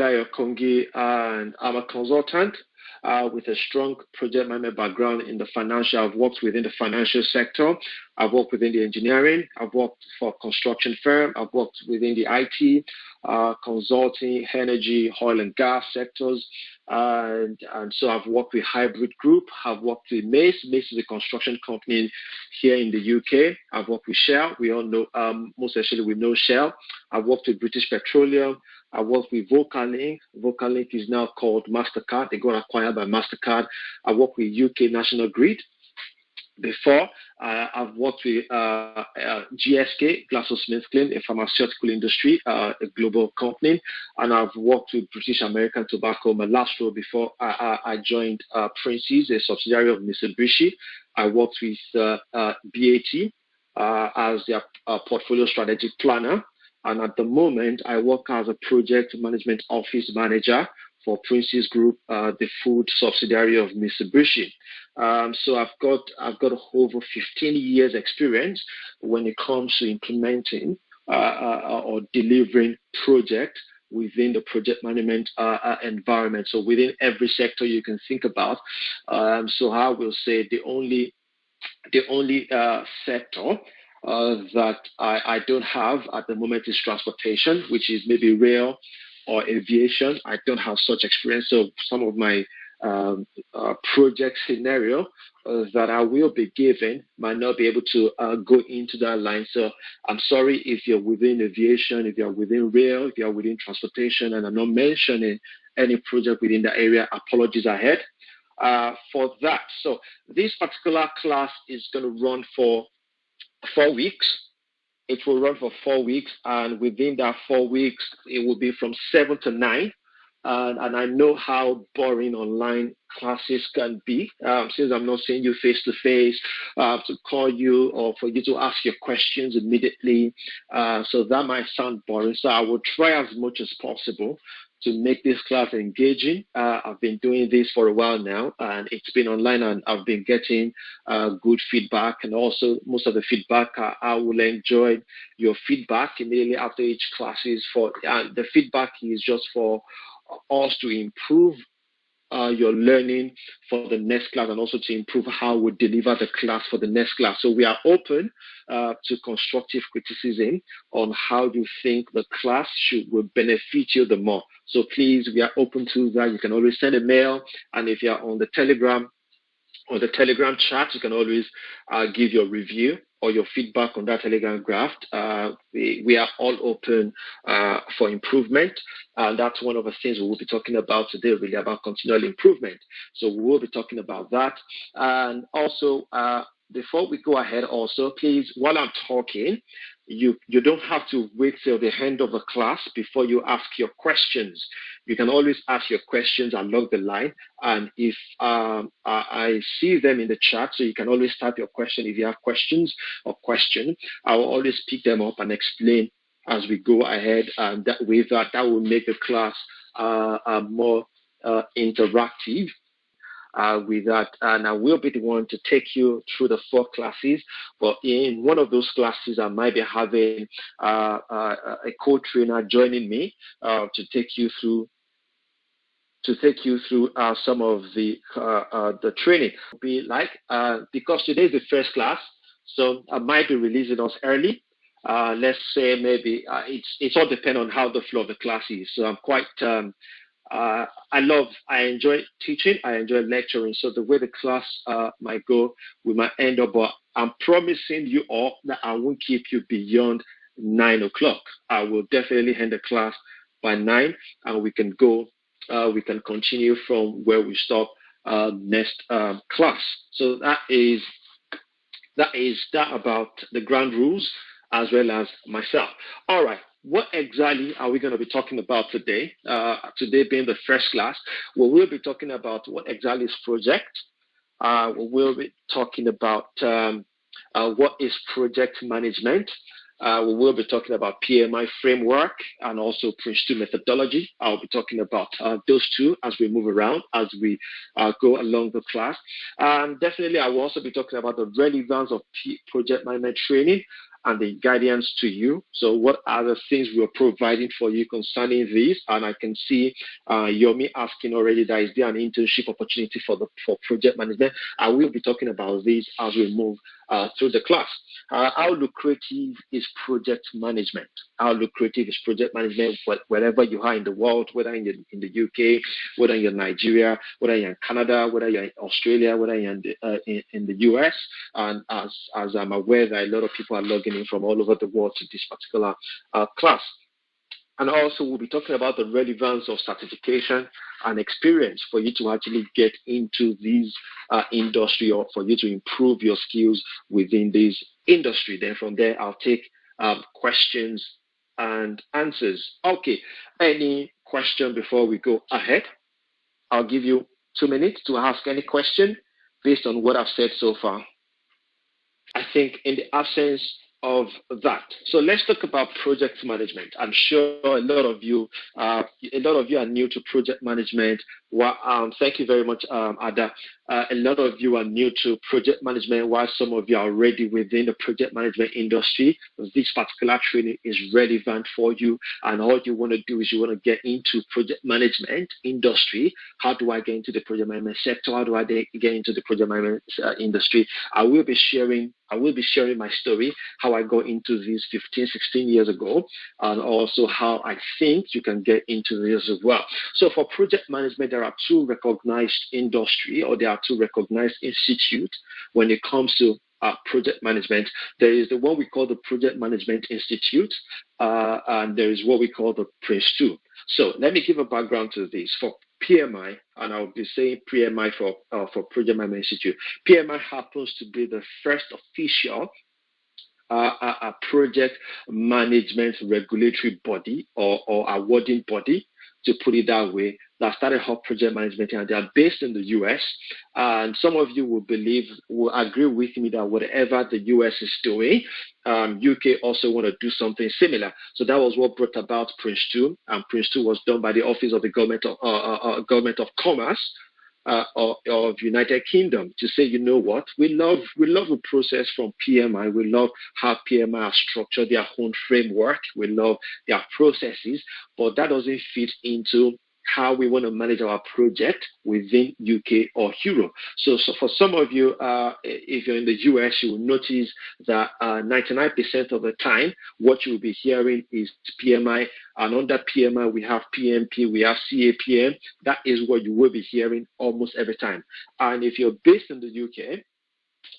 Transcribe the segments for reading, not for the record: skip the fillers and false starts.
Adekunle Kongi, and I'm a consultant with a strong project management background in the financial. I've worked within the financial sector. I've worked within the engineering. I've worked for a construction firm. I've worked within the IT, consulting, energy, oil and gas sectors. And so I've worked with Hybrid Group. I've worked with Mace. Mace is a construction company here in the UK. I've worked with Shell. We all know, most especially we know Shell. I've worked with British Petroleum. I worked with Vocalink. Vocalink is now called MasterCard. They got acquired by MasterCard. I worked with UK National Grid. Before, I've worked with GSK, GlaxoSmithKline, a pharmaceutical industry, a global company, and I've worked with British American Tobacco. My last role before I joined Princes, a subsidiary of Mitsubishi. I worked with BAT as their portfolio strategic planner. And at the moment, I work as a project management office manager for Princes Group, the food subsidiary of Mitsubishi. So I've got over 15 years experience when it comes to implementing or delivering projects within the project management environment. So within every sector you can think about. So I will say the only sector that I don't have at the moment is transportation, which is maybe rail or aviation. I don't have such experience. So some of my project scenario that I will be given might not be able to go into that line. So I'm sorry if you're within aviation, if you're within rail, if you're within transportation, and I'm not mentioning any project within the area. Apologies ahead for that. So this particular class is going to run for 4 weeks. It will run for 4 weeks, and within that 4 weeks, it will be from 7 to 9. And I know how boring online classes can be, since I'm not seeing you face to face, to call you or for you to ask your questions immediately. So that might sound boring. So I will try as much as possible to make this class engaging. I've been doing this for a while now, and it's been online, and I've been getting good feedback. And also, most of the feedback, I will enjoy your feedback immediately after each classes. The feedback is just for us to improve your learning for the next class, and also to improve how we deliver the class for the next class. So we are open to constructive criticism on how you think the class will benefit you the more. So please, we are open to that. You can always send a mail, and if you're on the Telegram chat, you can always give your review or your feedback on that Telegram graph. We are all open for improvement. And that's one of the things we will be talking about today, really about continual improvement. So we will be talking about that. And also, before we go ahead also, please, while I'm talking, you don't have to wait till the end of the class before you ask your questions. You can always ask your questions along the line. And if I see them in the chat, so you can always type your question if you have questions or question. I will always pick them up and explain as we go ahead. And that way that will make the class more interactive. With that, and I will be the one to take you through the 4 classes. But in one of those classes, I might be having a co-trainer joining me to take you through some of the training. Be like because today is the first class, so I might be releasing us early. Let's say maybe it's all depend on how the flow of the class is. So I'm quite. I enjoy teaching, I enjoy lecturing. So the way the class might go, we might end up, but I'm promising you all that I won't keep you beyond 9 o'clock. I will definitely end the class by 9, and we can go, we can continue from where we stop next class. So that is that about the ground rules as well as myself. All right. What exactly are we going to be talking about today? Today being the first class, we will be talking about what exactly is project. We will be talking about what is project management. We will be talking about PMI framework and also Prince2 methodology. I'll be talking about those two as we move around, as we go along the class. Definitely, I will also be talking about the relevance of project management training and the guidance to you. So what are the things we're providing for you concerning this? And I can see Yomi asking already that is there an internship opportunity for project management? I will be talking about this as we move through the class. How lucrative is project management? How lucrative is project management wherever you are in the world, whether in the UK, whether you're in Nigeria, whether you're in Canada, whether you're in Australia, whether you're in the US? And as I'm aware that a lot of people are logging in from all over the world to this particular class. And also, we'll be talking about the relevance of certification and experience for you to actually get into this industry, or for you to improve your skills within this industry. Then from there, I'll take questions and answers. Okay, any question before we go ahead? I'll give you 2 minutes to ask any question based on what I've said so far. I think in the absence of that, so let's talk about project management. I'm sure a lot of you are new to project management. Well, thank you very much, Ada. A lot of you are new to project management, while some of you are already within the project management industry. This particular training is relevant for you, and all you want to do is you want to get into project management industry. How do I get into the project management sector? How do I get into the project management industry? I will be sharing my story, how I got into this 15, 16 years ago, and also how I think you can get into this as well. So for project management, there are two recognized industry, or there are two recognized institutes when it comes to project management. There is the one we call the Project Management Institute, and there is what we call the Prince2. So let me give a background to this. For PMI, and I'll be saying PMI for Project Management Institute. PMI happens to be the first official project management regulatory body, or awarding body, to put it that way, that started Hub Project Management, and they are based in the US. And some of you will agree with me that whatever the US is doing, UK also want to do something similar. So that was what brought about Prince2, and Prince2 was done by the Office of the Government of Commerce of United Kingdom, to say, you know what, we love the process from PMI. We love how PMI are structured their own framework. We love their processes, but that doesn't fit into how we want to manage our project within UK or Europe. So for some of you, if you're in the US, you will notice that 99% of the time, what you'll be hearing is PMI. And under PMI, we have PMP, we have CAPM. That is what you will be hearing almost every time. And if you're based in the UK,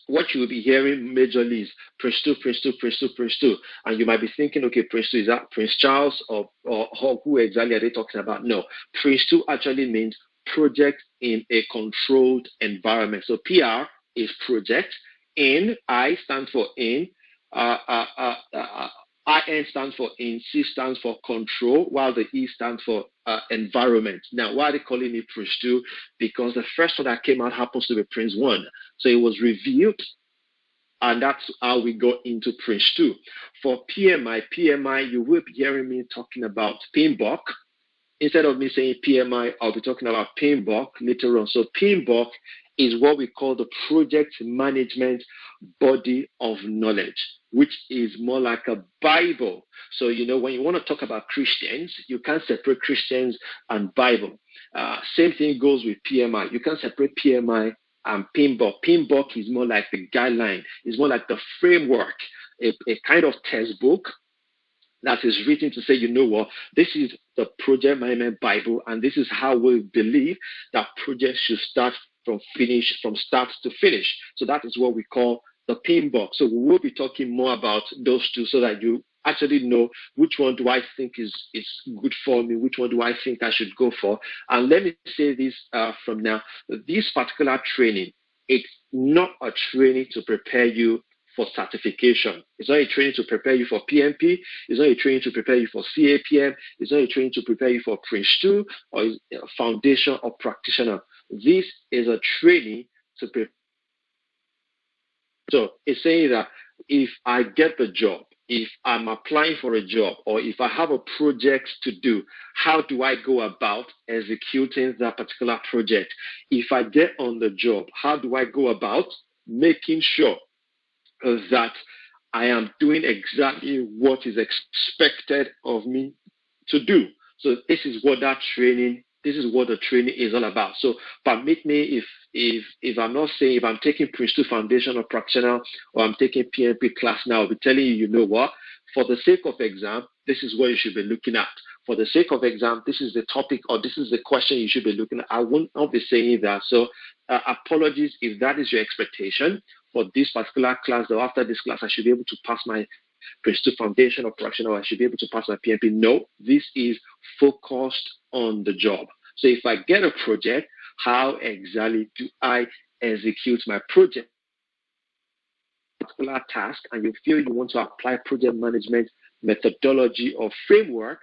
what you will be hearing majorly is Prince2. And you might be thinking, okay, Prince2, is that Prince Charles or who exactly are they talking about? No, Prince2 actually means project in a controlled environment. So PR is project, I stands for in, IN stands for in, C stands for control, while the E stands for environment. Now, why are they calling it Prince2? Because the first one that came out happens to be Prince1. So it was reviewed, and that's how we got into Prince2. For PMI, you will be hearing me talking about PMBOK. Instead of me saying PMI, I'll be talking about PMBOK later on. So PMBOK is what we call the Project Management Body of Knowledge, which is more like a Bible. So, when you want to talk about Christians, you can't separate Christians and Bible. Same thing goes with PMI. You can't separate PMI and PMBOK. PMBOK is more like the guideline. It's more like the framework, a kind of textbook that is written to say, this is the Project Management Bible, and this is how we believe that projects should start from start to finish. So that is what we call the PMBOK. So we will be talking more about those two, so that you actually know which one do I think is good for me, which one do I think I should go for. And let me say this from now: this particular training, it's not a training to prepare you for certification. It's not a training to prepare you for PMP. It's not a training to prepare you for CAPM. It's not a training to prepare you for Prince2 or foundation or practitioner. This is a training to prepare. So it's saying that if I get the job, if I'm applying for a job, or if I have a project to do, how do I go about executing that particular project? If I get on the job, how do I go about making sure that I am doing exactly what is expected of me to do. So this is what the training is all about. So permit me, if I'm not saying, if I'm taking Prince 2 Foundation or Practitioner, or I'm taking PMP class now, I'll be telling you, you know what, for the sake of exam, this is what you should be looking at. For the sake of exam, this is the topic, or this is the question you should be looking at. I won't not be saying that. So apologies if that is your expectation for this particular class, or after this class, I should be able to pass my Prince 2 Foundation or Practitioner, or I should be able to pass my PMP. No, this is focused on the job. So if I get a project, how exactly do I execute my project? Particular task, and you feel you want to apply project management methodology or framework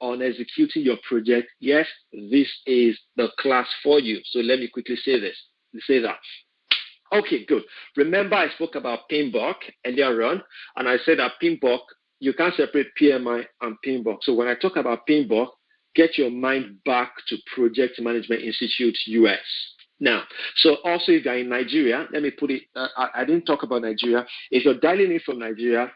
on executing your project, yes, this is the class for you. So let me quickly say that. Okay, good. Remember, I spoke about PMBOK earlier on, and I said that PMBOK, you can't separate PMI and PMBOK. So when I talk about PMBOK, get your mind back to Project Management Institute US. Now, so also if you're in Nigeria, let me put it, I didn't talk about Nigeria. If you're dialing in from Nigeria,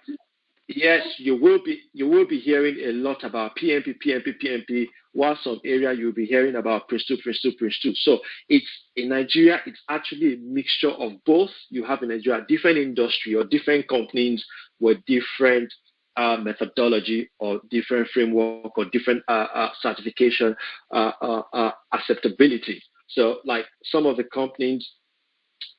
yes, you will be hearing a lot about PMP, while some area you'll be hearing about Prince 2. So it's in Nigeria, it's actually a mixture of both. You have in Nigeria different industry or different companies with different methodology or different framework or different certification acceptability. So like some of the companies,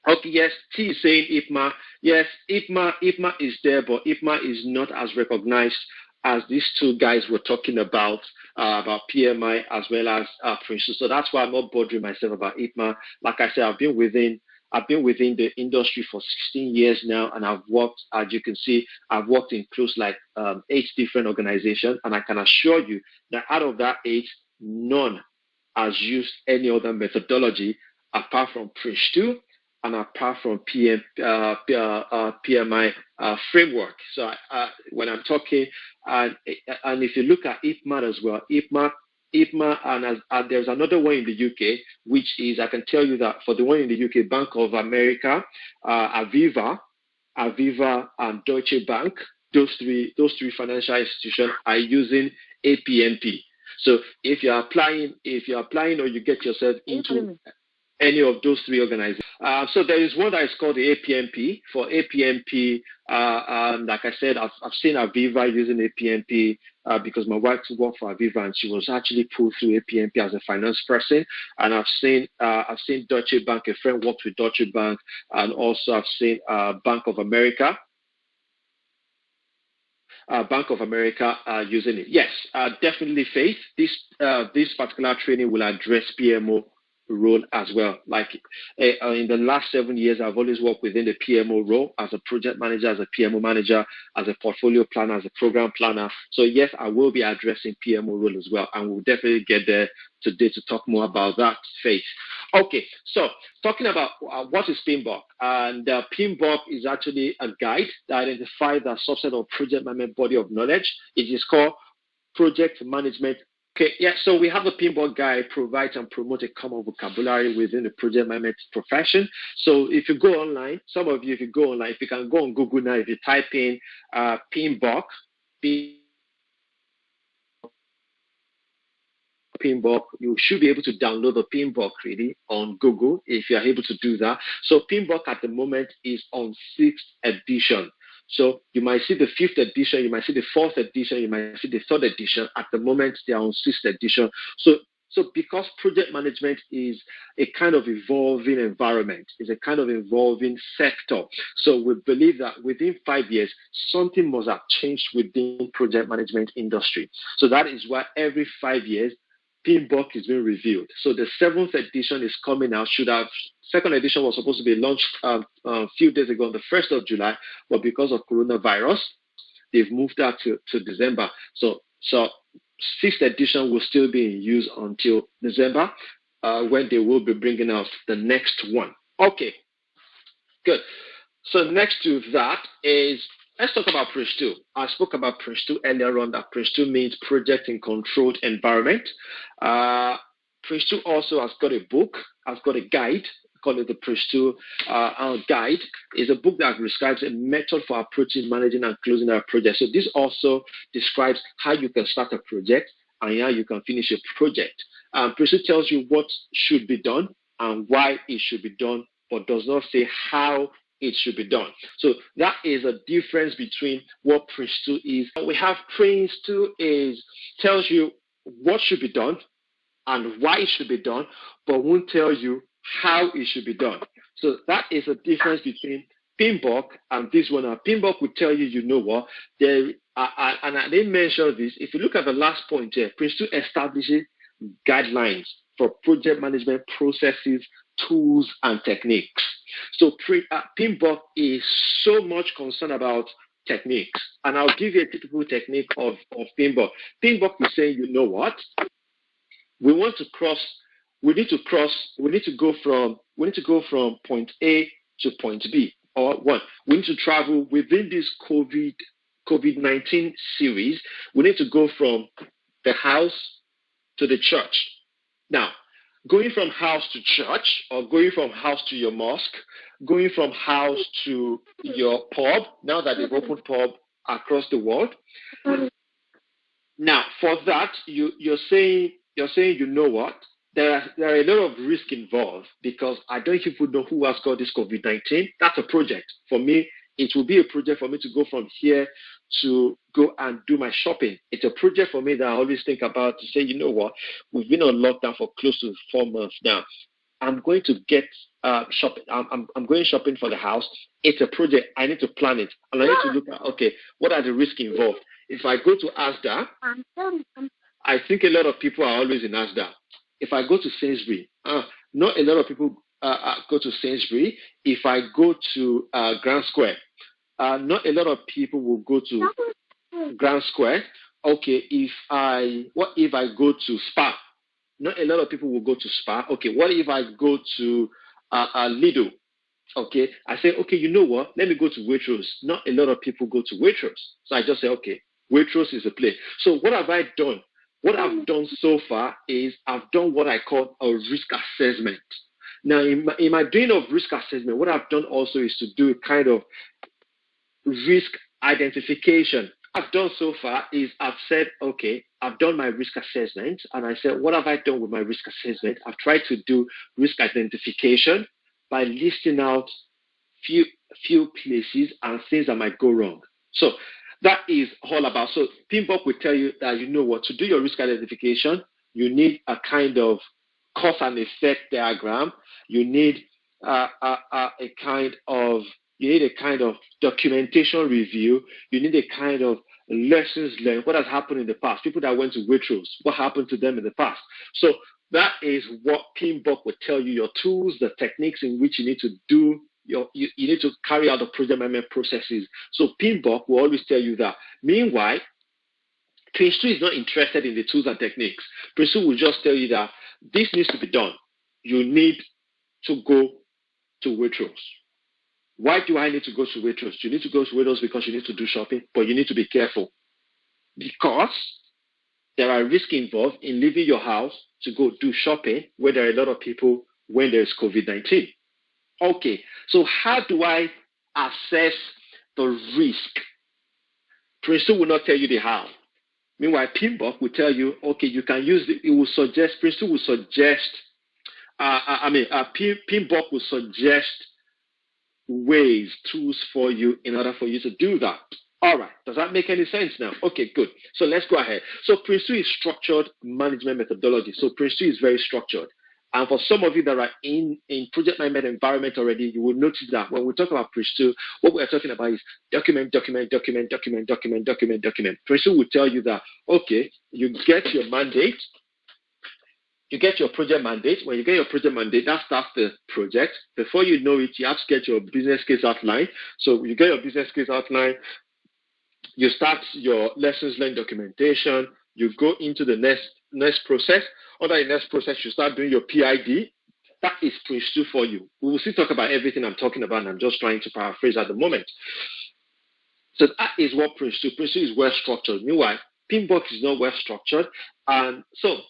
okay, yes, T is saying IPMA. Yes, IPMA is there, but IPMA is not as recognized as these two guys were talking about PMI as well as Prince 2. So that's why I'm not bothering myself about IPMA. Like I said, I've been within the industry for 16 years now, and I've worked, as you can see, I've worked in close like 8 different organizations, and I can assure you that out of that 8, none has used any other methodology apart from Prince 2 and apart from PMI framework. So when I'm talking, and if you look at IPMA as well, IPMA, and there's another one in the UK, which is, I can tell you that for the one in the UK, Bank of America, Aviva, and Deutsche Bank, those three financial institutions are using APMP. So if you're applying or you get yourself into any of those 3 organizations. So there is one that is called the APMP. For APMP, like I said, I've seen Aviva using APMP because my wife worked for Aviva and she was actually pulled through APMP as a finance person. And I've seen Deutsche Bank, a friend worked with Deutsche Bank, and also I've seen Bank of America. Using it. Yes, definitely, Faith. This particular training will address PMO role as well. Like in the last 7 years, I've always worked within the PMO role as a project manager, as a PMO manager, as a portfolio planner, as a program planner. So yes, I will be addressing PMO role as well, and we'll definitely get there today to talk more about that, Faith. Okay, so talking about what is PMBOK, and PMBOK is actually a guide that identifies a subset of project management body of knowledge. It is called Project Management. Okay, yeah, so we have a PMBOK guide, provides and promote a common vocabulary within the project management profession. So if you go online, some of you, if you can go on Google now, if you type in PMBOK, you should be able to download the PMBOK really on Google if you are able to do that. So PMBOK at the moment is on 6th edition. So you might see the 5th edition, you might see the 4th edition, you might see the 3rd edition. At the moment, they are on 6th edition. So because project management is a kind of evolving environment, is a kind of evolving sector. So we believe that within 5 years, something must have changed within project management industry. So that is why every 5 years, PMBOK is being reviewed. So the 7th edition is coming out. 2nd edition was supposed to be launched a few days ago on the 1st of July, but because of coronavirus, they've moved that to December. So 6th edition will still be in use until December, when they will be bringing out the next one. Okay, good. So next to that is, let's talk about Prince 2. I spoke about Prince 2 earlier on, that Prince 2 means project in controlled environment. Prince 2 also has got a book, has got a guide call it the Prince2 Guide, is a book that describes a method for approaching, managing, and closing our project. So this also describes how you can start a project and how you can finish a project. Prince2 tells you what should be done and why it should be done, but does not say how it should be done. So that is a difference between what Prince2 is. We have Prince2 tells you what should be done and why it should be done, but won't tell you how it should be done. So that is a difference between PMBOK and this one. Now, PMBOK will tell you, you know what, and I didn't mention this. If you look at the last point here, Prince2 establishes guidelines for project management processes, tools, and techniques. So PMBOK is so much concerned about techniques. And I'll give you a typical technique of PMBOK. PMBOK is saying, you know what? We need to go from point A to point B. Or one, we need to travel within this COVID-19 series. We need to go from the house to the church. Now, going from house to church, or going from house to your mosque, going from house to your pub, now that they've opened pub across the world. Now, for that, you're saying, you know what? There are a lot of risk involved, because I don't even know who has got this COVID-19. That's a project. For me, it will be a project for me to go from here to go and do my shopping. It's a project for me that I always think about, to say, you know what? We've been on lockdown for close to 4 months now. I'm going to get shopping. I'm going shopping for the house. It's a project. I need to plan it. And I need to look at, okay, what are the risks involved? If I go to Asda, I think a lot of people are always in Asda. If I go to Sainsbury, not a lot of people go to Sainsbury. If I go to Grand Square, not a lot of people will go to Grand Square. Okay, what if I go to Spa? Not a lot of people will go to Spa. Okay, what if I go to Lidl? Okay, I say, okay, you know what? Let me go to Waitrose. Not a lot of people go to Waitrose. So I just say, okay, Waitrose is a place. So what have I done? What I've done so far is I've done what I call a risk assessment. Now, in my doing of risk assessment, what I've done also is to do a kind of risk identification. I've done so far is I've said, okay, I've done my risk assessment, and I said, what have I done with my risk assessment? I've tried to do risk identification by listing out few places and things that might go wrong. So that is all about. So PMBOK will tell you that, you know what, to do your risk identification, you need a kind of cause and effect diagram. You need a kind of documentation review. You need a kind of lessons learned. What has happened in the past? People that went to Waitrose, what happened to them in the past? So that is what PMBOK will tell you, your tools, the techniques in which you need to do you need to carry out the project management processes. So PMBOK will always tell you that. Meanwhile, Prince2 is not interested in the tools and techniques. Prince2 will just tell you that this needs to be done. You need to go to Waitrose. Why do I need to go to Waitrose? You need to go to Waitrose because you need to do shopping, but you need to be careful, because there are risks involved in leaving your house to go do shopping where there are a lot of people when there is COVID-19. Okay, so how do I assess the risk? Prince2 will not tell you the how. Meanwhile, PMBOK will tell you, okay, you can use it. It will suggest, Prince2 will suggest, PMBOK will suggest ways, tools for you in order for you to do that. All right, does that make any sense now? Okay, good. So let's go ahead. So Prince2 is structured management methodology. So Prince2 is very structured. And for some of you that are in project management environment already, you will notice that when we talk about Prince2, what we're talking about is document. Prince2 will tell you that, okay, you get your mandate, you get your project mandate. When you get your project mandate, that starts the project. Before you know it, you have to get your business case outline. So you get your business case outline, you start your lessons learned documentation, you go into the next process. Under the next process, you start doing your PID. That is Prince2 for you. We will still talk about everything I'm talking about, and I'm just trying to paraphrase at the moment. So that is what Prince2 is well structured. Meanwhile, PMBOK is not well structured. And so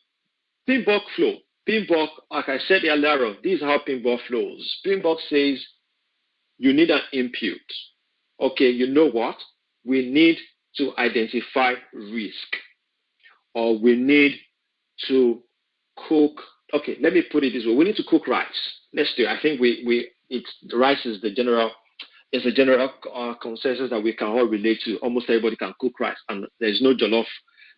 PMBOK flow. PMBOK, like I said earlier, this is how PMBOK flows. PMBOK says you need an input. Okay, you know what? We need to identify risk, or we need to cook. Okay, let me put it this way: we need to cook rice. Let's do. I think rice is the general. It's a general consensus that we can all relate to. Almost everybody can cook rice, and there's no jollof.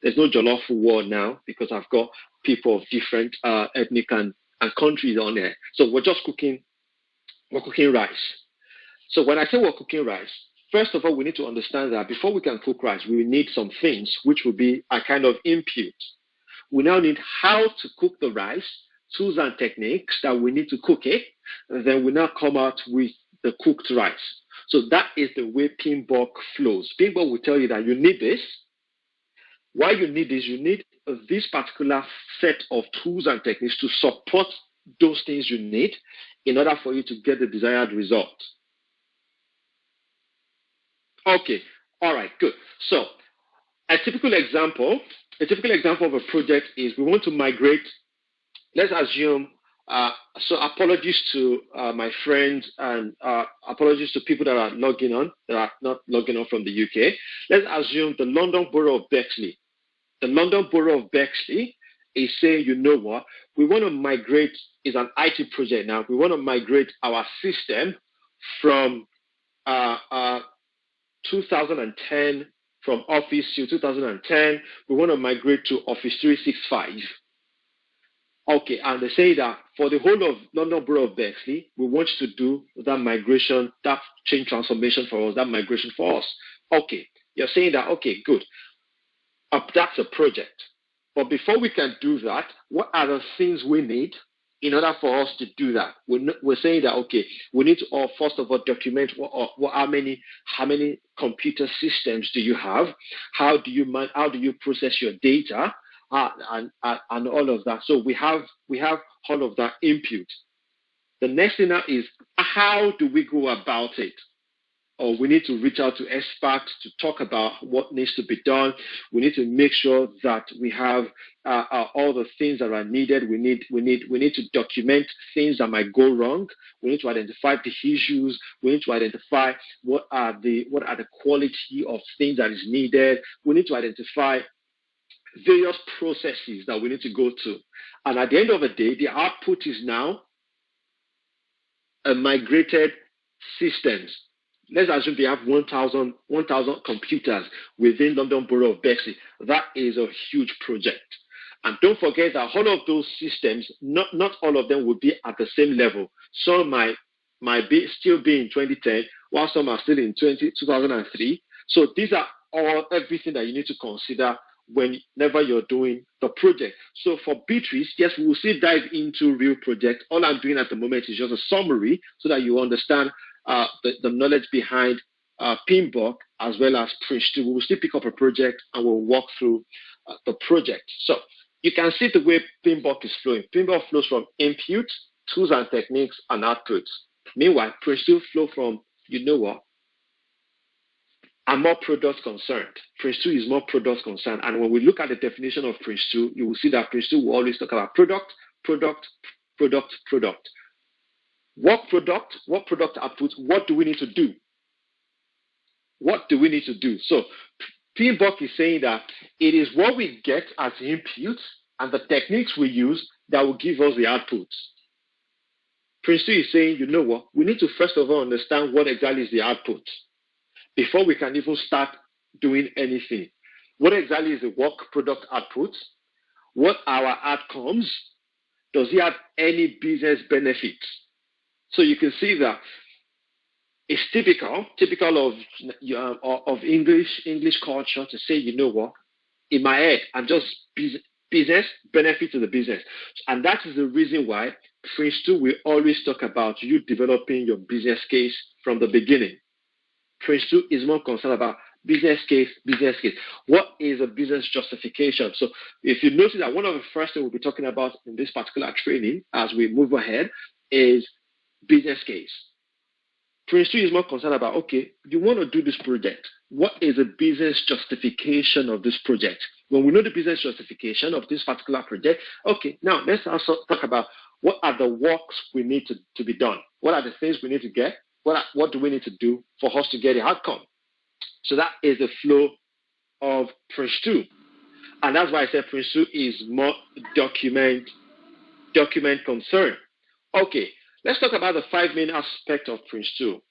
There's no jollof war now because I've got people of different ethnic and countries on there. So we're just cooking. We're cooking rice. So when I say we're cooking rice, first of all, we need to understand that before we can cook rice, we need some things which will be a kind of input. We now need how to cook the rice, tools and techniques that we need to cook it, and then we now come out with the cooked rice. So that is the way PMBOK flows. PMBOK will tell you that you need this. Why you need this? You need this particular set of tools and techniques to support those things you need in order for you to get the desired result. Okay, all right, good. So a typical example of a project is we want to migrate. Let's assume, so apologies to my friends and apologies to people that are logging on, that are not logging on from the UK. Let's assume the London Borough of Bexley. The London Borough of Bexley is saying, you know what, we want to migrate, it's an IT project now, we want to migrate our system from 2010, from Office to 2010, we want to migrate to Office 365. Okay, and they say that for the whole of London Borough of Bexley, we want you to do that migration, that change transformation for us, that migration for us. Okay, you're saying that, okay, good. That's a project. But before we can do that, what are the things we need in order for us to do that? We're saying that, okay, we need to first of all document how many computer systems do you have? How do you process your data? And all of that. So we have all of that input. The next thing now is, how do we go about it? Or we need to reach out to experts to talk about what needs to be done. We need to make sure that we have all the things that are needed. We need to document things that might go wrong. We need to identify the issues. We need to identify what are the quality of things that is needed. We need to identify various processes that we need to go to. And at the end of the day, the output is now a migrated systems. Let's assume they have 1,000 computers within London Borough of Bexley. That is a huge project. And don't forget that all of those systems, not all of them will be at the same level. Some might still be in 2010, while some are still in 2003. So these are everything that you need to consider whenever you're doing the project. So for Beatrice, yes, we will still dive into real project. All I'm doing at the moment is just a summary so that you understand the knowledge behind PMBOK as well as Prince2. We will still pick up a project and we'll walk through the project. So you can see the way PMBOK is flowing. PMBOK flows from input, tools and techniques, and outputs. Meanwhile, Prince2 flow from, you know what, I'm more product concerned. Prince2 is more product concerned. And when we look at the definition of Prince2, you will see that Prince2 will always talk about product, product, product, product. What product output, what do we need to do? What do we need to do? So PMBOK is saying that it is what we get as input and the techniques we use that will give us the outputs. Prince2 is saying, you know what, we need to first of all understand what exactly is the output before we can even start doing anything. What exactly is the work product output? What are our outcomes? Does it have any business benefits? So you can see that it's typical of English culture to say, you know what, in my head, I'm just business, benefit to the business. And that is the reason why Prince2 will always talk about you developing your business case from the beginning. Prince2 is more concerned about business case. What is a business justification? So if you notice that one of the first things we'll be talking about in this particular training as we move ahead is business case. Prince2 is more concerned about, okay, you want to do this project. What is the business justification of this project? When we know the business justification of this particular project, okay, now let's also talk about what are the works we need to be done. What are the things we need to get? What do we need to do for us to get the outcome? So that is the flow of Prince 2. And that's why I said Prince 2 is more document concern. Okay, let's talk about the 5 main aspects of Prince 2.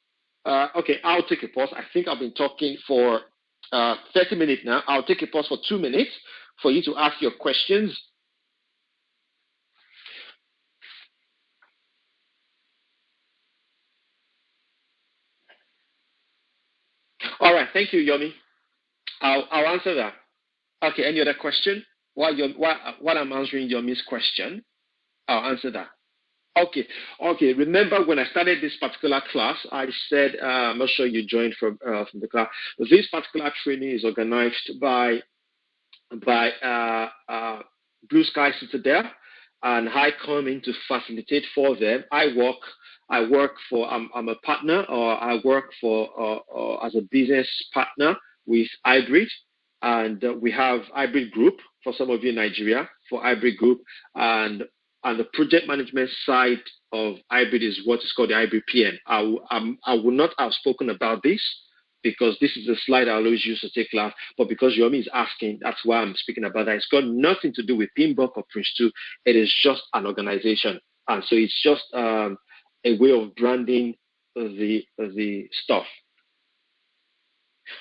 Okay, I'll take a pause. I think I've been talking for 30 minutes now. I'll take a pause for 2 minutes for you to ask your questions. All right, thank you, Yomi. I'll answer that. Okay, any other question? While I'm answering Yomi's question, I'll answer that. Okay. Remember when I started this particular class, I said, I'm not sure you joined from the class. This particular training is organized by Blue Sky Citadel, and I come in to facilitate for them. I'm a partner, or I work for as a business partner with Hybrid, and we have Hybrid Group for some of you in Nigeria for Hybrid Group, and the project management side of Hybrid is what is called the Hybrid PM. I will not have spoken about this because this is the slide I always use to take class, but because Yomi is asking, that's why I'm speaking about that. It's got nothing to do with PMBOK or Prince 2. It is just an organization. And so it's just a way of branding the stuff.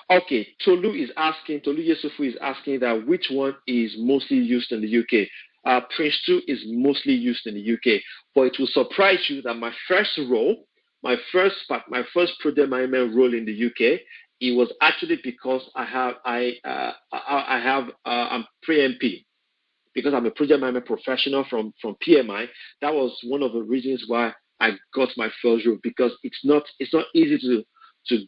Okay, Tolu Yusufu is asking that which one is mostly used in the UK. Prince 2 is mostly used in the UK, but it will surprise you that my first role, my first project management role in the UK, it was actually because I'm pre-MP, because I'm a project management professional from PMI. That was one of the reasons why I got my first role, because it's not easy to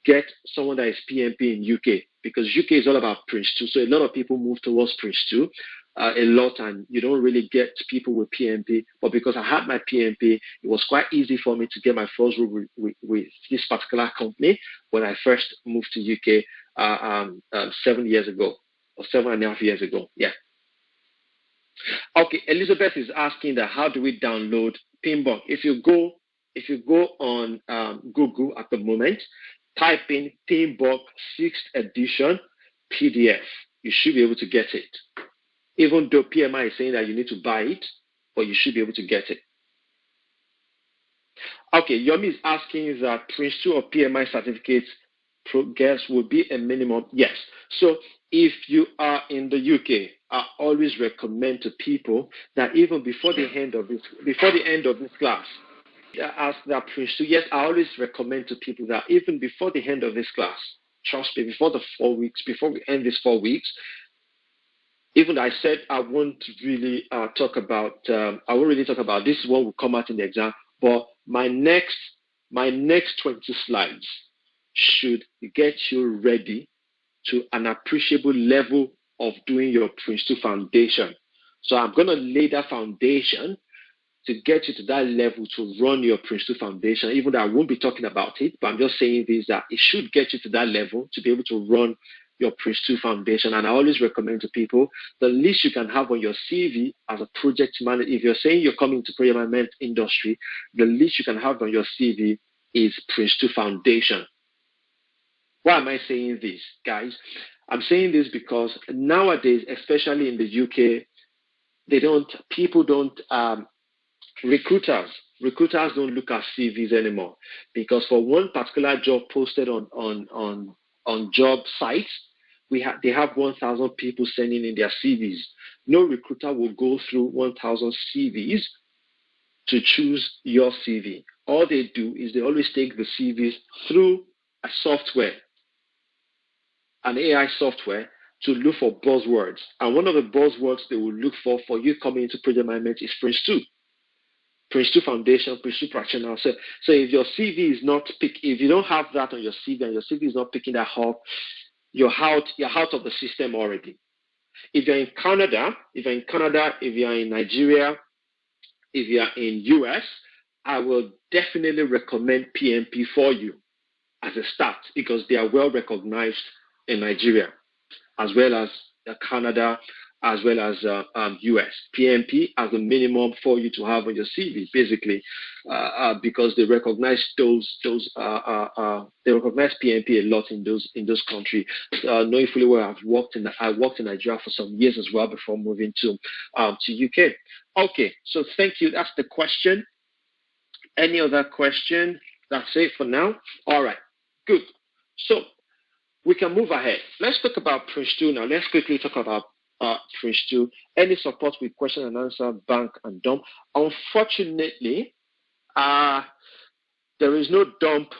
get someone that is PMP in UK, because UK is all about Prince 2. So a lot of people move towards Prince 2 a lot, and you don't really get people with PMP. But because I had my PMP, it was quite easy for me to get my first role with this particular company when I first moved to UK 7 years ago, or 7.5 years ago. Yeah. Okay, Elizabeth is asking that how do we download PMBOK? If you go on Google at the moment, type in PMBOK 6th edition PDF. You should be able to get it. Even though PMI is saying that you need to buy it, but you should be able to get it. Okay, Yomi is asking that Prince 2 or PMI certificates progress will be a minimum. Yes. So if you are in the UK, I always recommend to people that even before the end of this class, ask that Prince 2. Yes, I always recommend to people that even before the end of this class, trust me, before we end these 4 weeks, even though I said I won't really talk about this one will come out in the exam, but my next 20 slides should get you ready to an appreciable level of doing your Prince 2 foundation. So I'm going to lay that foundation to get you to that level to run your Prince 2 foundation, even though I won't be talking about it, but I'm just saying this, that it should get you to that level to be able to run your Prince 2 foundation. And I always recommend to people, the least you can have on your CV as a project manager, if you're saying you're coming to project management industry, the least you can have on your CV is Prince 2 foundation. Why am I saying this, guys? I'm saying this because nowadays, especially in the UK, recruiters don't look at CVs anymore, because for one particular job posted on job sites, they have 1,000 people sending in their CVs. No recruiter will go through 1,000 CVs to choose your CV. All they do is they always take the CVs through a software, an AI software, to look for buzzwords. And one of the buzzwords they will look for you coming into project management is Prince 2. Prince 2 foundation, Prince 2 practitioner. So if your CV is not if you don't have that on your CV and your CV is not picking that up, you're out of the system already. If you're in Canada, if you're in Nigeria, if you're in US, I will definitely recommend PMP for you as a start, because they are well recognized in Nigeria as well as Canada, as well as US. PMP as a minimum for you to have on your CV, basically, because they recognize they recognize PMP a lot in those countries. Knowing fully well, I worked in Nigeria for some years as well before moving to UK. Okay, so thank you. That's the question. Any other question? That's it for now. All right, good. So we can move ahead. Let's talk about Prince 2 now. Let's quickly talk about Prince 2. Any support with question and answer, bank and dump. Unfortunately, there is no dump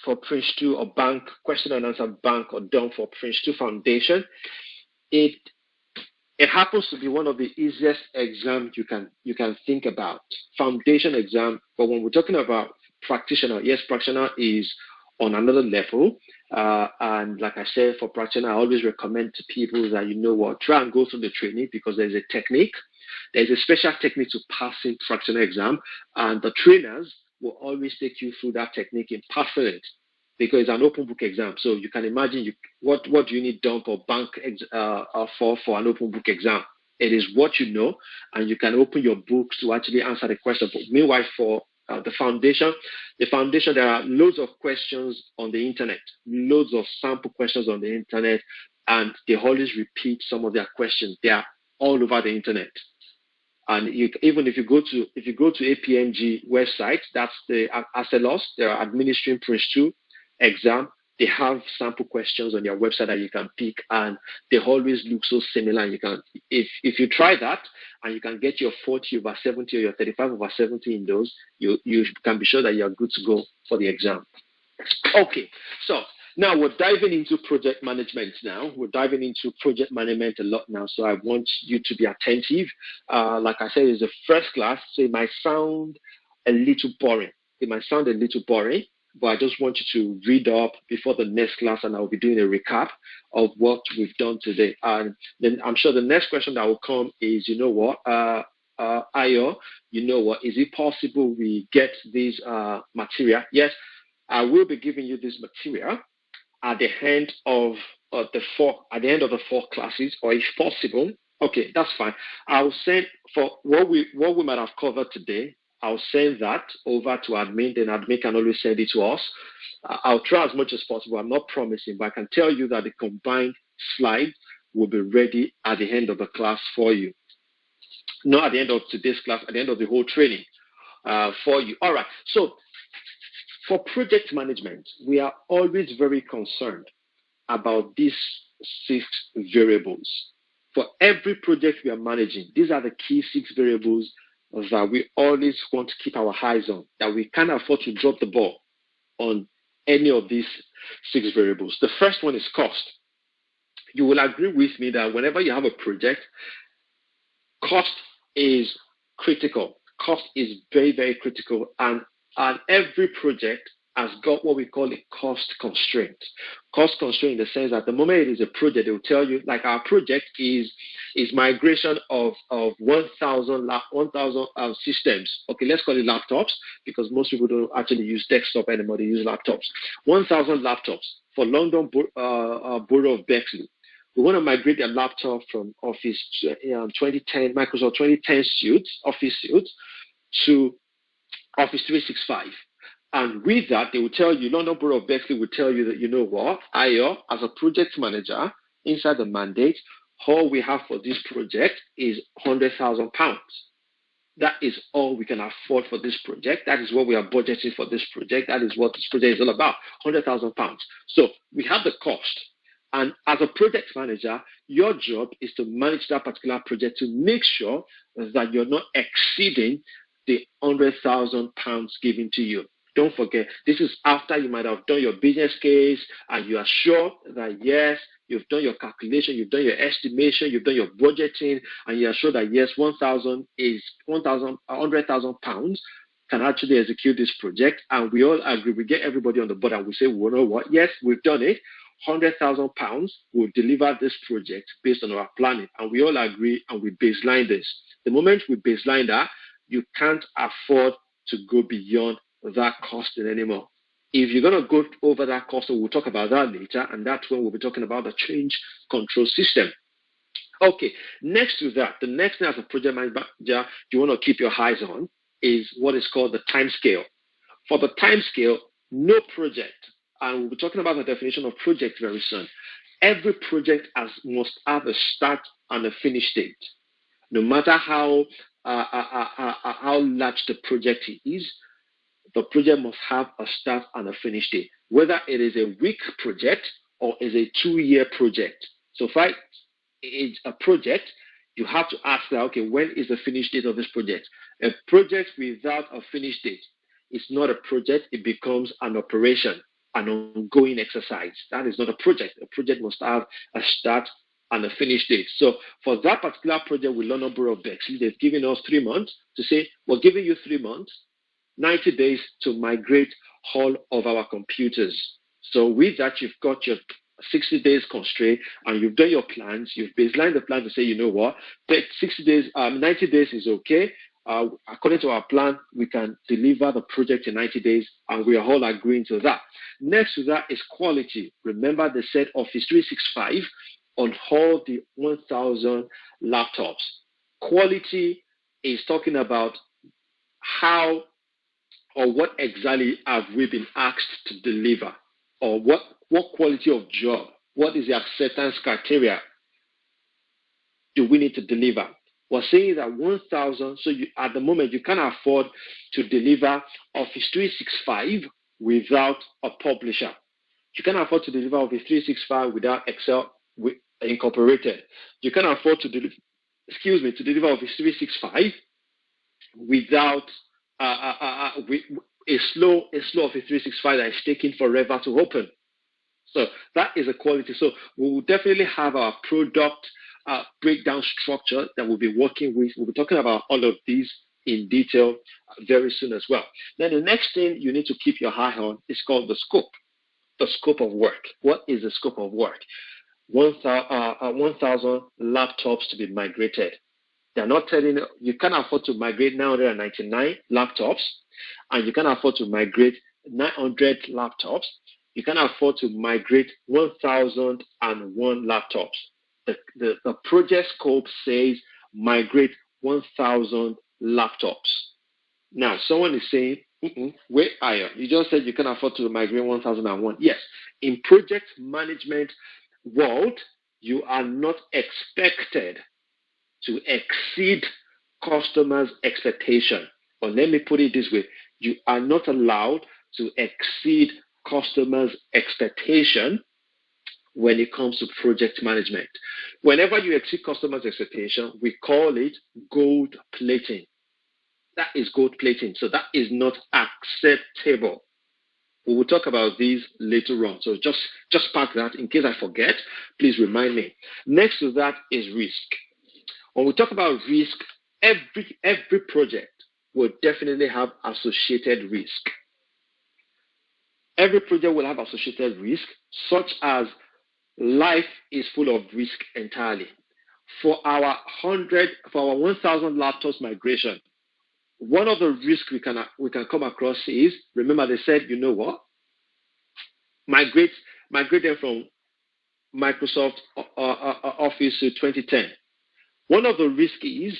for Prince 2 or bank, question and answer, bank or dump for Prince 2 Foundation. It happens to be one of the easiest exams you can think about. Foundation exam, but when we're talking about practitioner, yes, practitioner is on another level. And like I said, for practitioner, I always recommend to people that, try and go through the training because there's a technique. There's a special technique to passing practitioner exam, and the trainers will always take you through that technique in passing it, because it's an open book exam. So you can imagine what do you need dump or bank for an open book exam? It is what you know, and you can open your books to actually answer the question. But meanwhile, for the foundation, there are loads of questions on the internet, loads of sample questions on the internet, and they always repeat some of their questions. They are all over the internet. And even if you go to APMG website, that's the ACELOS, they are administering Prince 2 exam. They have sample questions on their website that you can pick, and they always look so similar. You can, if you try that and you can get your 40/70 or your 35/70 in those, you can be sure that you are good to go for the exam. Okay, so now we're diving into project management now. We're diving into project management a lot now, so I want you to be attentive. Like I said, it's the first class, so it might sound a little boring. But I just want you to read up before the next class, and I'll be doing a recap of what we've done today. And then I'm sure the next question that will come is, Ayo, is it possible we get this material? Yes, I will be giving you this material at the end of the four classes, or if possible. Okay, that's fine. I'll send for what we might have covered today. I'll send that over to admin. Then admin can always send it to us. I'll try as much as possible. I'm not promising, but I can tell you that the combined slides will be ready at the end of the class for you. Not at the end of today's class, at the end of the whole training for you. All right. So for project management, we are always very concerned about these 6 variables. For every project we are managing, these are the key 6 variables that we always want to keep our eyes on, that we can't afford to drop the ball on any of these 6 variables. The first one is cost. You will agree with me that whenever you have a project, cost is critical. Cost is very, very critical, and every project has got what we call a cost constraint. Cost constraint in the sense that the moment it is a project, they will tell you, like our project is migration of 1,000 systems. Okay, let's call it laptops, because most people don't actually use desktop anymore, they use laptops. 1,000 laptops for London Borough of Bexley. We want to migrate their laptop from Office 2010, Microsoft 2010 Office suite, to Office 365. And with that, they will tell you, London Borough of Bexley will tell you that, Ayo, as a project manager, inside the mandate, all we have for this project is £100,000. That is all we can afford for this project. That is what we are budgeting for this project. That is what this project is all about, £100,000. So we have the cost. And as a project manager, your job is to manage that particular project to make sure that you're not exceeding the £100,000 given to you. Don't forget, this is after you might have done your business case and you are sure that, yes, you've done your calculation, you've done your estimation, you've done your budgeting, and you are sure that, yes, £100,000 can actually execute this project. And we all agree, we get everybody on the board and we say, well, you know what? Yes, we've done it. £100,000 will deliver this project based on our planning. And we all agree and we baseline this. The moment we baseline that, you can't afford to go beyond that costing anymore. If you're going to go over that cost, we'll talk about that later, and that's when we'll be talking about the change control system. Okay, next to that, the next thing as a project manager you want to keep your eyes on is what is called the time scale. For the time scale, no project, and we'll be talking about the definition of project very soon. Every project must have a start and a finish date. No matter how large the project is, the project must have a start and a finish date. Whether it is a week project or is a 2-year project. So if it's a project, you have to ask that, okay, when is the finish date of this project? A project without a finish date is not a project, it becomes an operation, an ongoing exercise. That is not a project. A project must have a start and a finish date. So for that particular project with London Borough of Bexley, they've given us 3 months to say, we're giving you 3 months, 90 days to migrate all of our computers. So with that, you've got your 60 days constraint and you've done your plans. You've baselined the plan to say, you know what, 60 days, 90 days is okay. According to our plan, we can deliver the project in 90 days, and we are all agreeing to that. Next to that is quality. Remember, they said Office 365 on all the 1,000 laptops. Quality is talking about how or what exactly have we been asked to deliver, or what quality of job, what is the acceptance criteria do we need to deliver. We're saying that 1,000, so at the moment you can't afford to deliver Office 365 without a publisher. You can't afford to deliver Office 365 without Excel incorporated. You can't afford to deliver Office 365 without a slow Office 365 that is taking forever to open. So that is a quality. So we will definitely have our product breakdown structure that we'll be working with. We'll be talking about all of these in detail very soon as well. Then the next thing you need to keep your eye on is called the scope of work. What is the scope of work? 1,000 laptops to be migrated. They're not telling you can't afford to migrate 999 laptops, and you can't afford to migrate 900 laptops. You can't afford to migrate 1,001 laptops. The project scope says migrate 1,000 laptops. Now, someone is saying, wait, Aya, you just said you can afford to migrate 1,001. Yes, in project management world, you are not expected to exceed customers' expectation. Or let me put it this way, you are not allowed to exceed customers' expectation when it comes to project management. Whenever you exceed customers' expectation, we call it gold plating. That is gold plating. So that is not acceptable. We will talk about these later on. So just park that. In case I forget, please remind me. Next to that is risk. When we talk about risk, every project will definitely have associated risk. Every project will have associated risk, such as life is full of risk entirely. For our 1,000 laptops migration, one of the risks we can come across is, remember they said, you know what? Migrate them from Microsoft Office to 2010. One of the risks is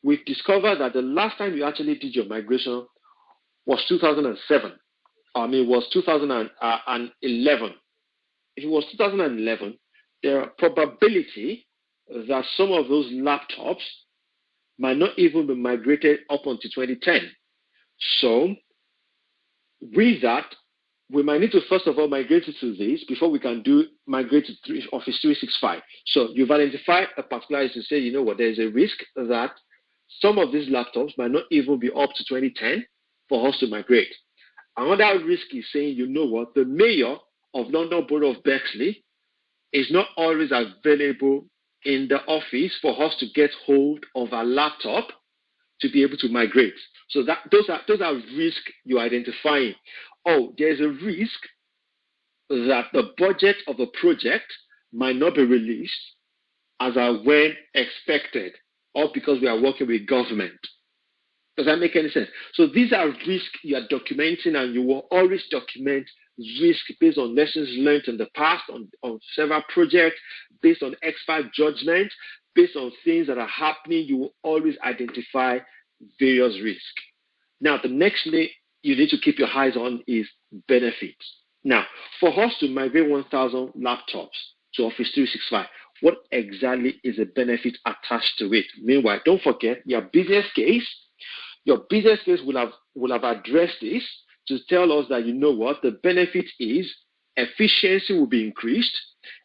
we've discovered that the last time you actually did your migration was 2007. It was 2011. If it was 2011, there are probability that some of those laptops might not even be migrated up until 2010. So with that, we might need to first of all migrate it to this before we can migrate to Office 365. So you've identified a particular to say, you know what, there's a risk that some of these laptops might not even be up to 2010 for us to migrate. Another risk is saying, you know what, the mayor of London Borough of Bexley is not always available in the office for us to get hold of a laptop to be able to migrate. So those are risks you're identifying. Oh, there's a risk that the budget of the project might not be released as when expected, or because we are working with government. Does that make any sense? So these are risks you are documenting, and you will always document risk based on lessons learned in the past on several projects, based on expert judgment, based on things that are happening, you will always identify various risks. Now, the next thing you need to keep your eyes on is benefits. Now, for us to migrate 1,000 laptops to Office 365, what exactly is the benefit attached to it? Meanwhile, don't forget your business case. Your business case will have addressed this to tell us that, you know what, the benefit is efficiency will be increased.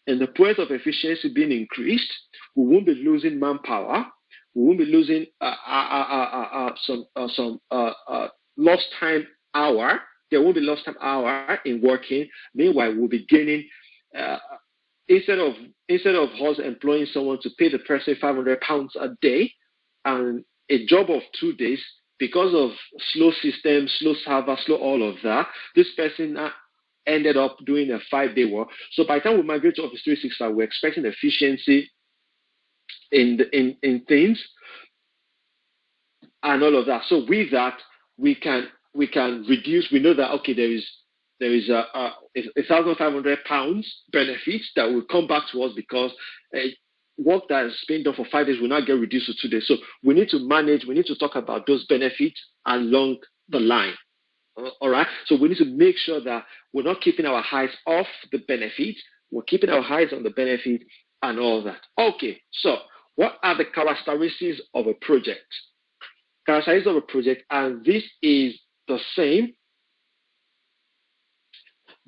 In the point of efficiency being increased, we won't be losing manpower. We won't be losing some lost time hour. There won't be lost time hour in working. Meanwhile, we'll be gaining. Instead of us employing someone to pay the person £500 a day and a job of 2 days, because of slow system, slow server, slow all of that, this person ended up doing a 5-day work. So by the time we migrate to Office 365, we're expecting efficiency in things and all of that. So with that, we can reduce. We know that, okay, there is £1,500 benefits that will come back to us because work that has been done for 5 days will not get reduced to 2 days. So we need to manage. We need to talk about those benefits along the line. All right. So we need to make sure that we're not keeping our eyes off the benefit. We're keeping our eyes on the benefit and all that. Okay. So what are the characteristics of a project? Characteristics of a project, and this is the same.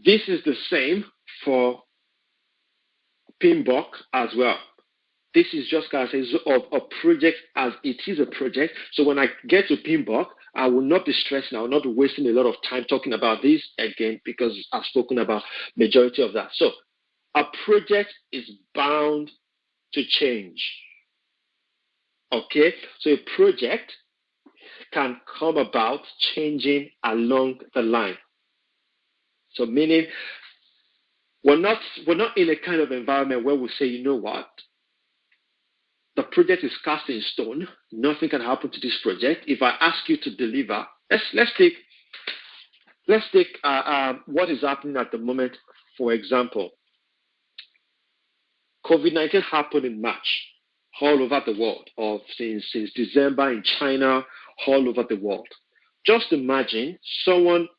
This is the same for PMBOK as well. This is just characteristics of a project as it is a project. So when I get to PMBOK, I will not be stressing. I will not be wasting a lot of time talking about this again because I've spoken about majority of that. So a project is bound to change. Okay, so a project can come about changing along the line. So meaning we're not in a kind of environment where we say, you know what, the project is cast in stone. Nothing can happen to this project. If I ask you to deliver, let's take what is happening at the moment. For example, COVID-19 happened in March all over the world, or since December in China, all over the world. Just imagine someone,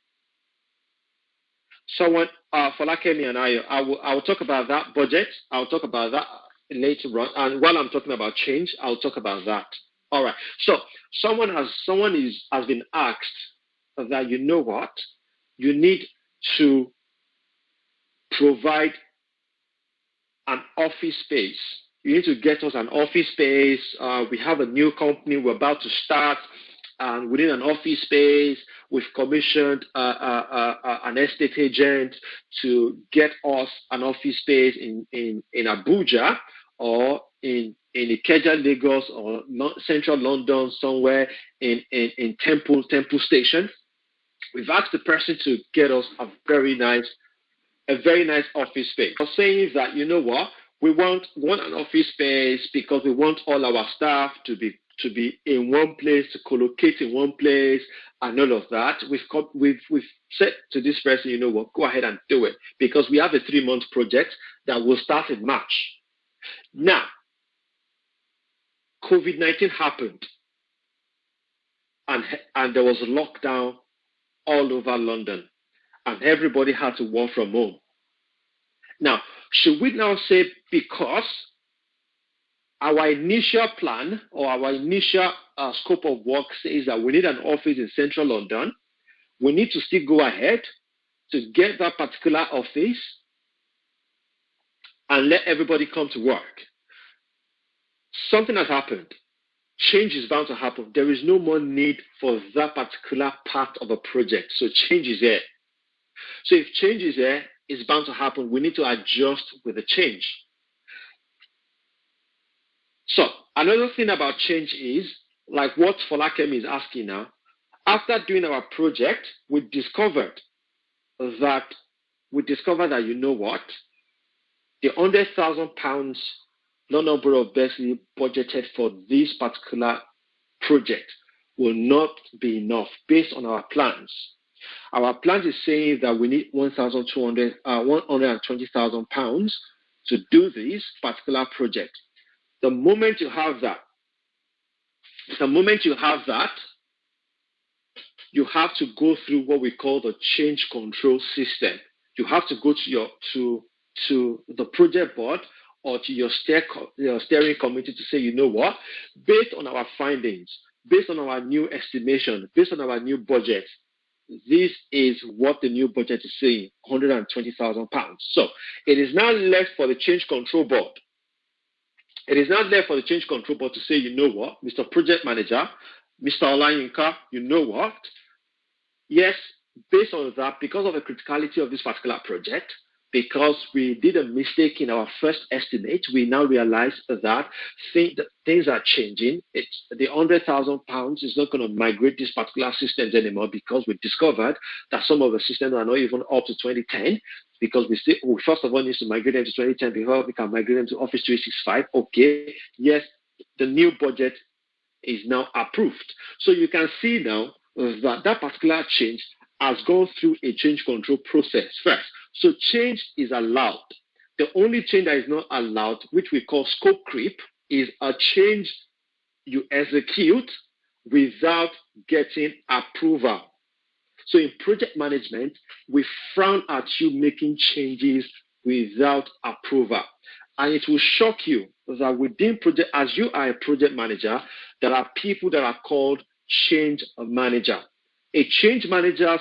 Falakemi and I will talk about that budget. I'll talk about that later on. And while I'm talking about change, I'll talk about that. All right. So someone has been asked that, you know what, you need to provide an office space. You need to get us an office space. We have a new company we're about to start, and we need an office space. We've commissioned an estate agent to get us an office space in Abuja or in Ikeja, Lagos, or central London, somewhere in Temple Station. We've asked the person to get us a very nice office space. I'm saying that, you know what, we want an office space because we want all our staff to be in one place, to collocate in one place, and all of that. We've said to this person, you know what, go ahead and do it, because we have a 3-month project that will start in March. Now, COVID-19 happened, and there was a lockdown all over London, and everybody had to work from home. Now, should we now say, because our initial plan or our initial scope of work says that we need an office in central London, we need to still go ahead to get that particular office and let everybody come to work? Something has happened. Change is bound to happen. There is no more need for that particular part of a project. So change is there. So if change is there, it's bound to happen. We need to adjust with the change. So another thing about change is, like what Falakemi is asking now, after doing our project, we discovered that, you know what, the £100,000 London Borough of Bexley budgeted for this particular project will not be enough based on our plans. Our plan is saying that we need £120,000 to do this particular project. The moment you have that, you have to go through what we call the change control system. You have to go to the project board or to your steering committee to say, you know what, based on our findings, based on our new estimation, based on our new budget, this is what the new budget is saying, £120,000. So it is now left for the change control board. It is not there for the change control board to say, you know what, Mr. Project Manager, Mr. Olayinka, you know what? Yes, based on that, because of the criticality of this particular project, because we did a mistake in our first estimate, we now realize that things are changing. It's the £100,000 is not going to migrate these particular systems anymore, because we discovered that some of the systems are not even up to 2010, because we first of all need to migrate them to 2010 before we can migrate them to Office 365. Okay, yes, the new budget is now approved. So you can see now that particular change has gone through a change control process first. So change is allowed. The only change that is not allowed, which we call scope creep, is a change you execute without getting approval. So in project management, we frown at you making changes without approval. And it will shock you that within project, as you are a project manager, there are people that are called change manager. A change manager's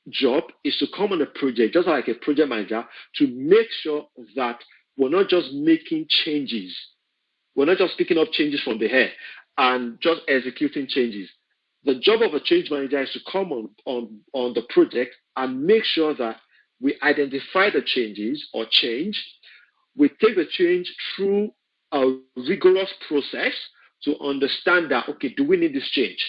job is to come on a project, just like a project manager, to make sure that we're not just making changes. We're not just picking up changes from the air and just executing changes. The job of a change manager is to come on the project and make sure that we identify the changes or change. We take the change through a rigorous process to understand that, okay, do we need this change?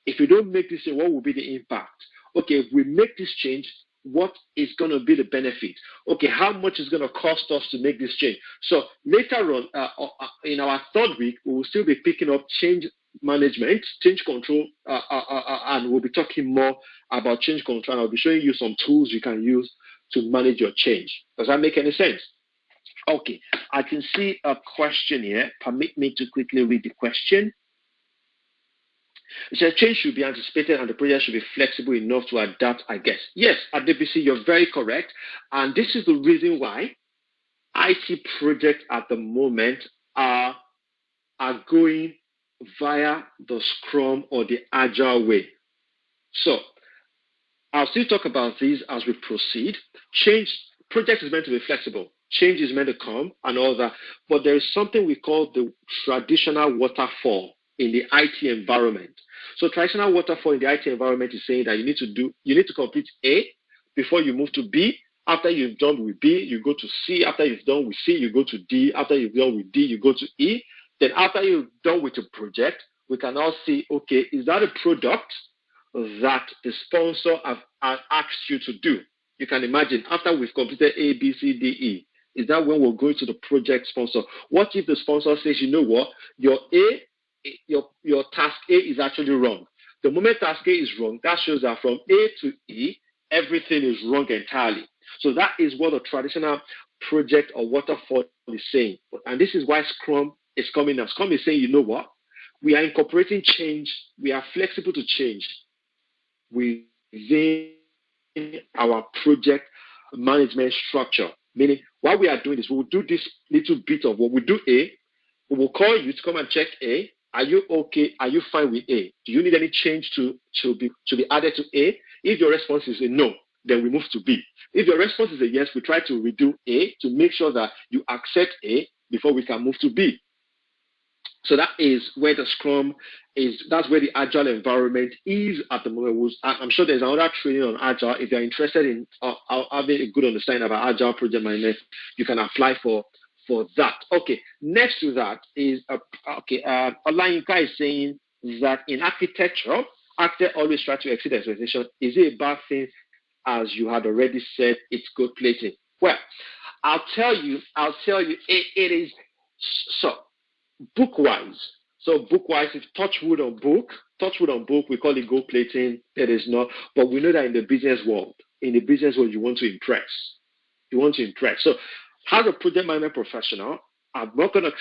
If we don't make this change, what will be the impact? Okay, if we make this change, what is going to be the benefit? Okay, how much is going to cost us to make this change? So later on, in our third week, we will still be picking up change management, change control, and we'll be talking more about change control. And I'll be showing you some tools you can use to manage your change. Does that make any sense? Okay, I can see a question here. Permit me to quickly read the question. It says change should be anticipated and the project should be flexible enough to adapt, I guess. Yes, at DBC, you're very correct. And this is the reason why IT projects at the moment are going via the Scrum or the Agile way. So I'll still talk about these as we proceed. Project is meant to be flexible. Change is meant to come and all that. But there is something we call the traditional waterfall in the IT environment. So traditional waterfall in the IT environment is saying that you need to complete A before you move to B. After you've done with B, you go to C. After you've done with C, you go to D. After you've done with D, you go to E. Then after you've done with a project, we can now see, okay, is that a product that the sponsor have asked you to do? You can imagine after we've completed A, B, C, D, E, is that when we're going to the project sponsor? What if the sponsor says, you know what, your task A is actually wrong? The moment task A is wrong, that shows that from A to E, everything is wrong entirely. So that is what the traditional project or waterfall is saying. And this is why Scrum is coming now. Scrum is saying, you know what, we are incorporating change. We are flexible to change within our project management structure. Meaning, what we are doing is we will do this little bit of what we do A. We will call you to come and check A. Are you okay? Are you fine with A? Do you need any change to be added to A? If your response is a no, then we move to B. If your response is a yes, we try to redo A to make sure that you accept A before we can move to B. So that is where the Scrum is. That's where the Agile environment is at the moment. I'm sure there's another training on Agile. If you're interested in having a good understanding about Agile project management, you can apply for that. Okay. Next to that is Olayinka is saying that in architecture, architects always try to exceed expectation. Is it a bad thing, as you had already said? It's gold plating. Well, I'll tell you, it is so. Book-wise, if touch wood on book, we call it gold plating. It is not, but we know that in the business world, you want to impress. So, as a project management professional, I'm not going to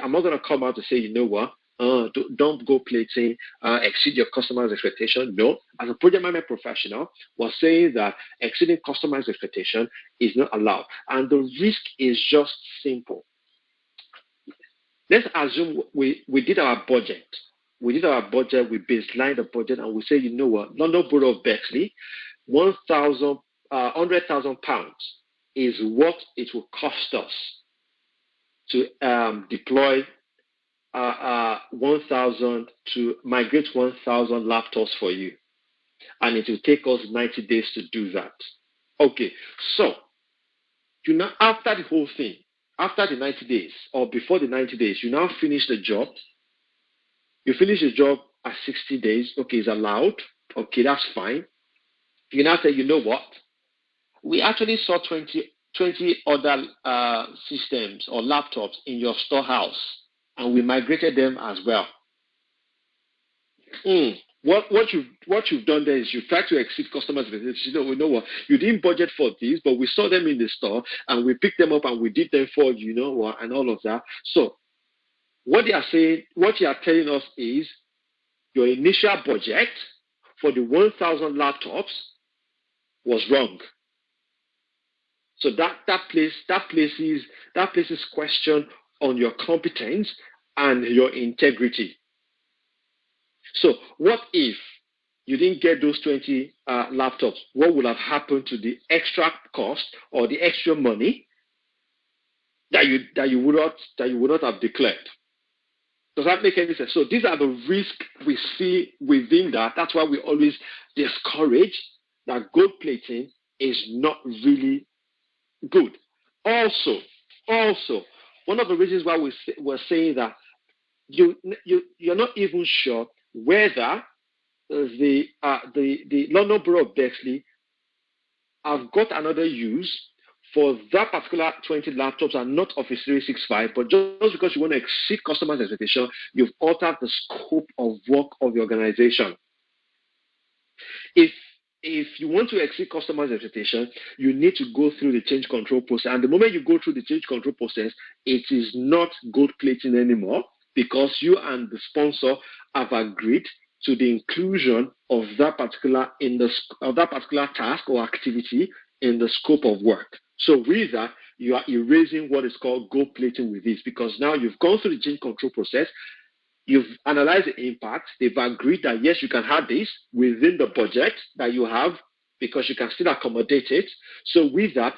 I'm not going to come out to say, you know what, don't go plating, exceed your customer's expectation. No, as a project management professional, we're saying that exceeding customer's expectation is not allowed. And the risk is just simple. Let's assume we did our budget. We baseline the budget, and we say, you know what, London Borough of Bexley, £100,000 is what it will cost us to deploy 1,000 to migrate 1,000 laptops for you, and it will take us 90 days to do that. Okay, so after the whole thing, after the 90 days or before the 90 days, you now finish the job. You finish the job at 60 days. Okay, it's allowed. Okay, that's fine. You now say, you know what? We actually saw 20 other systems or laptops in your storehouse, and we migrated them as well. What you've done there is you've tried to exceed customers' expectations. We know what, you didn't budget for this, but we saw them in the store and we picked them up and we did them for you, know what, and all of that. So what you are telling us is your initial budget for the 1,000 laptops was wrong. So that places question on your competence and your integrity. So what if you didn't get those 20 laptops? What would have happened to the extra cost or the extra money that you would not have declared? Does that make any sense? So these are the risks we see within that. That's why we always discourage that gold plating is not really good. Also, one of the reasons why we're saying that you're not even sure whether the London Borough of Bexley have got another use for that particular 20 laptops and not Office 365, but just because you want to exceed customers' expectation, you've altered the scope of work of the organization. If you want to exceed customers' expectation, you need to go through the change control process. And the moment you go through the change control process, it is not gold plating anymore, because you and the sponsor have agreed to the inclusion of that particular task or activity in the scope of work. So with that, you are erasing what is called gold plating with this, because now you've gone through the change control process, you've analyzed the impact, they've agreed that yes, you can have this within the budget that you have, because you can still accommodate it. So with that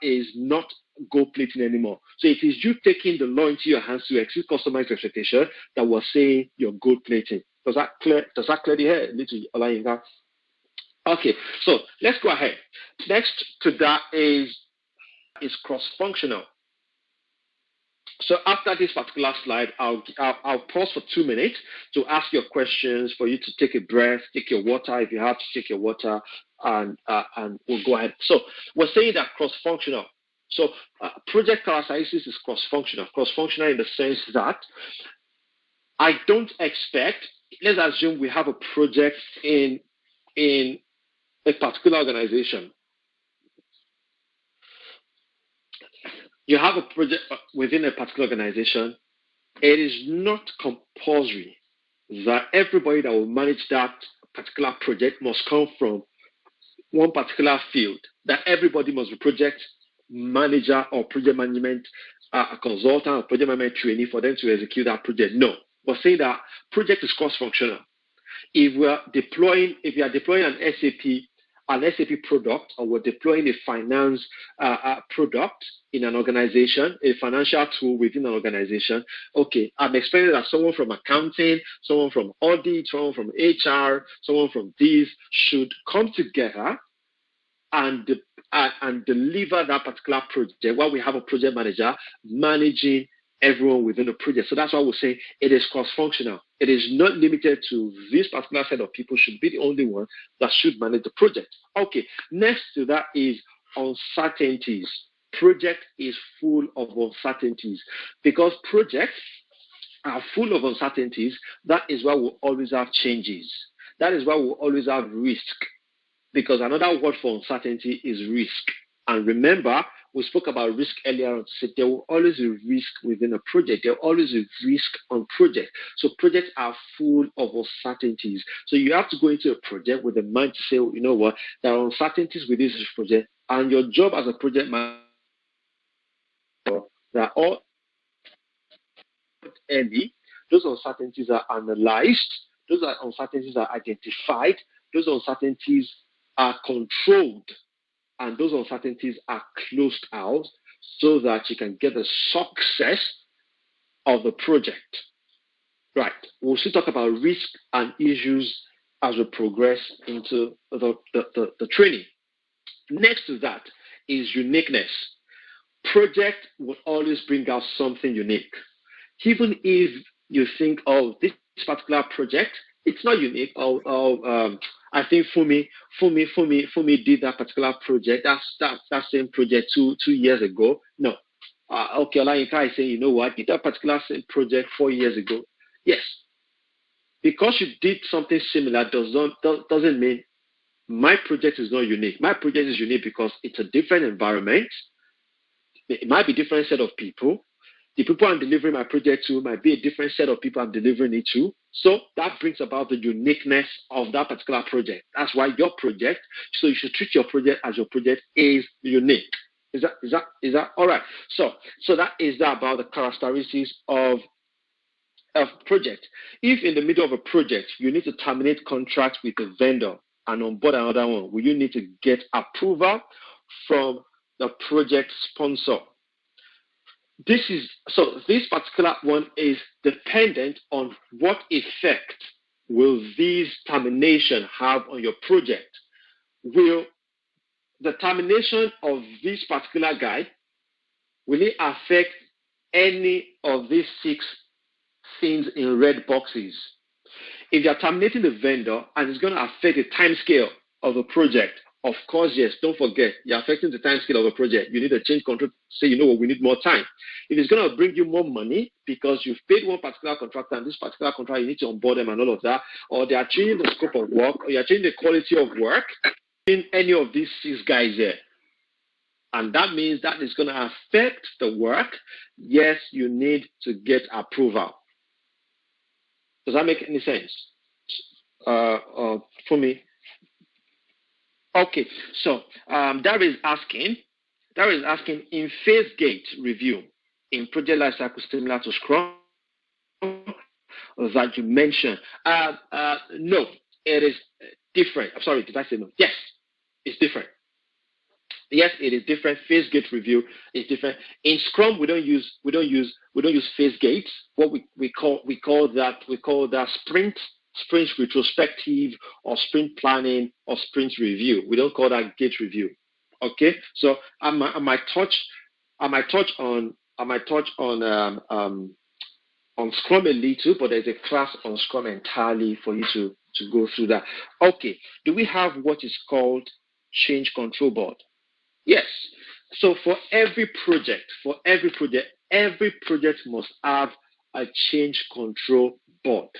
is not gold plating anymore. So it is you taking the law into your hands to exceed customers' expectation that we're saying you're gold plating. Does that clear the hair? Little Okay, so let's go ahead. Next to that is cross-functional. So after this particular slide, I'll pause for 2 minutes to ask your questions, for you to take a breath, take your water if you have to take your water, and we'll go ahead. So we're saying that cross-functional. So project characteristics is cross-functional. Cross-functional in the sense that I don't expect, let's assume we have a project in a particular organization. You have a project within a particular organization. It is not compulsory that everybody that will manage that particular project must come from one particular field, that everybody must be project manager or project management consultant or project management trainee for them to execute that project. No, we're saying that project is cross-functional. If you are deploying an SAP product, or we're deploying a finance product in an organization, a financial tool within an organization, okay, I'm expecting that someone from accounting, someone from audit, someone from HR, someone from this should come together and deliver that particular project, while we have a project manager managing everyone within the project. So that's why we're saying it is cross-functional. It is not limited to this particular set of people should be the only one that should manage the project. Okay, next to that is uncertainties. Project is full of uncertainties. Because projects are full of uncertainties, that is why we'll always have changes. That is why we'll always have risk. Because another word for uncertainty is risk. And remember, we spoke about risk earlier on. So there will always be risk within a project. There will always be risk on project. So projects are full of uncertainties. So you have to go into a project with a mind to say, you know what, there are uncertainties with this project, and your job as a project manager, that all early, those uncertainties are analyzed, those uncertainties are identified, those uncertainties are controlled, and those uncertainties are closed out so that you can get the success of the project. Right. We'll still talk about risk and issues as we progress into the training. Next to that is uniqueness. Project will always bring out something unique. Even if you think, oh, this particular project, it's not unique. I think Fumi did that particular project. That same project two years ago. No. Okay, Olayinka is saying, you know what, I did that particular same project 4 years ago. Yes. Because you did something similar doesn't mean my project is not unique. My project is unique because it's a different environment. It might be a different set of people. The people I'm delivering my project to might be a different set of people I'm delivering it to. So that brings about the uniqueness of that particular project. That's why your project, so you should treat your project as your project is unique. Is that all right? So that is that about the characteristics of project. If in the middle of a project you need to terminate contract with a vendor and onboard another one, will you need to get approval from the project sponsor? This particular one is dependent on what effect will this termination have on your project. Will the termination of this particular guy, will it affect any of these 6 things in red boxes? If you're terminating the vendor and it's going to affect the time scale of the project, of course, yes, don't forget, you're affecting the time scale of the project. You need a change control, say, you know what, we need more time. If it's going to bring you more money because you've paid one particular contractor and this particular contract, you need to onboard them and all of that, or they are changing the scope of work, or you're changing the quality of work, in any of these 6 guys here, and that means that is going to affect the work, yes, you need to get approval. Does that make any sense? For me? Okay, so that is asking in phase gate review in project lifecycle similar to Scrum that you mentioned. No, it is different. I'm sorry, did I say no? Yes, it's different. Yes, it is different. Phase gate review is different. In Scrum, we don't use phase gates. What we call that sprint retrospective or sprint planning or sprint review. We don't call that gate review. Okay, so I might touch on Scrum a little, but there's a class on Scrum entirely for you to go through that. Okay, do we have what is called change control board? Yes. So for every project must have a change control board.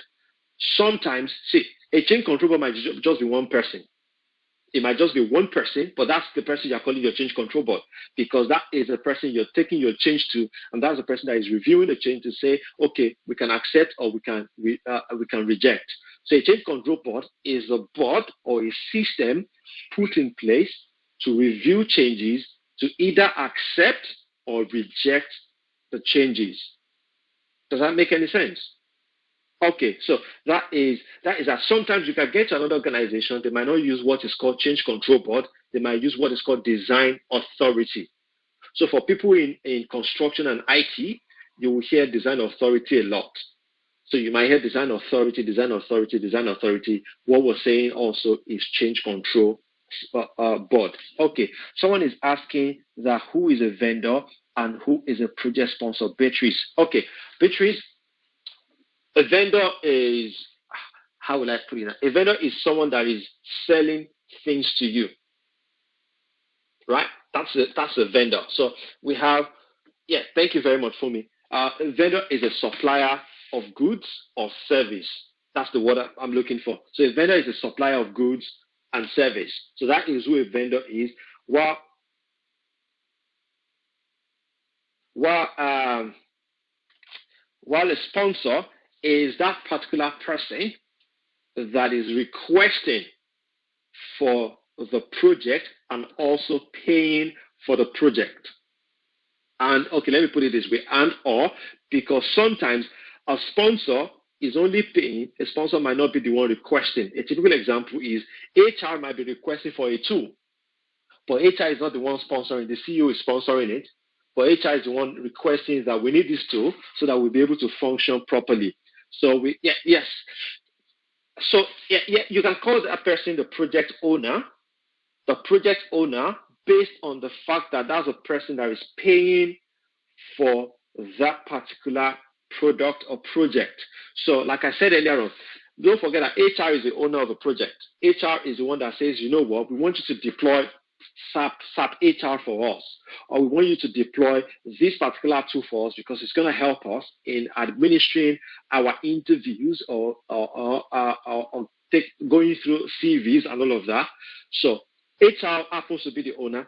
Sometimes, see, a change control board might just be one person. It might just be one person, but that's the person you're calling your change control board, because that is the person you're taking your change to, and that's the person that is reviewing the change to say, okay, we can accept or we can reject. So a change control board is a board or a system put in place to review changes, to either accept or reject the changes. Does that make any sense? Okay, so that is that sometimes you can get to another organization, they might not use what is called change control board, they might use what is called design authority. So for people in construction and IT, you will hear design authority a lot. So you might hear design authority, design authority, design authority. What we're saying also is change control board. Okay, someone is asking that who is a vendor and who is a project sponsor? Beatrice. Okay, Beatrice, a vendor is, how will I put it? A vendor is someone that is selling things to you, right? That's a vendor. So we have, yeah, thank you very much for me. A vendor is a supplier of goods or service. That's the word I'm looking for. So a vendor is a supplier of goods and service. So that is who a vendor is. Well, while while a sponsor is that particular person that is requesting for the project and also paying for the project. And okay, let me put it this way, and or, because sometimes a sponsor is only paying, a sponsor might not be the one requesting. A typical example is HR might be requesting for a tool, but HR is not the one sponsoring, the CEO is sponsoring it, but HR is the one requesting that we need this tool so that we'll be able to function properly. So yes. So you can call that person the project owner, based on the fact that that's a person that is paying for that particular product or project. So like I said earlier on, don't forget that HR is the owner of the project. HR is the one that says, you know what, we want you to deploy SAP HR for us, or we want you to deploy this particular tool for us because it's going to help us in administering our interviews or going through CVs and all of that. So HR happens to be the owner.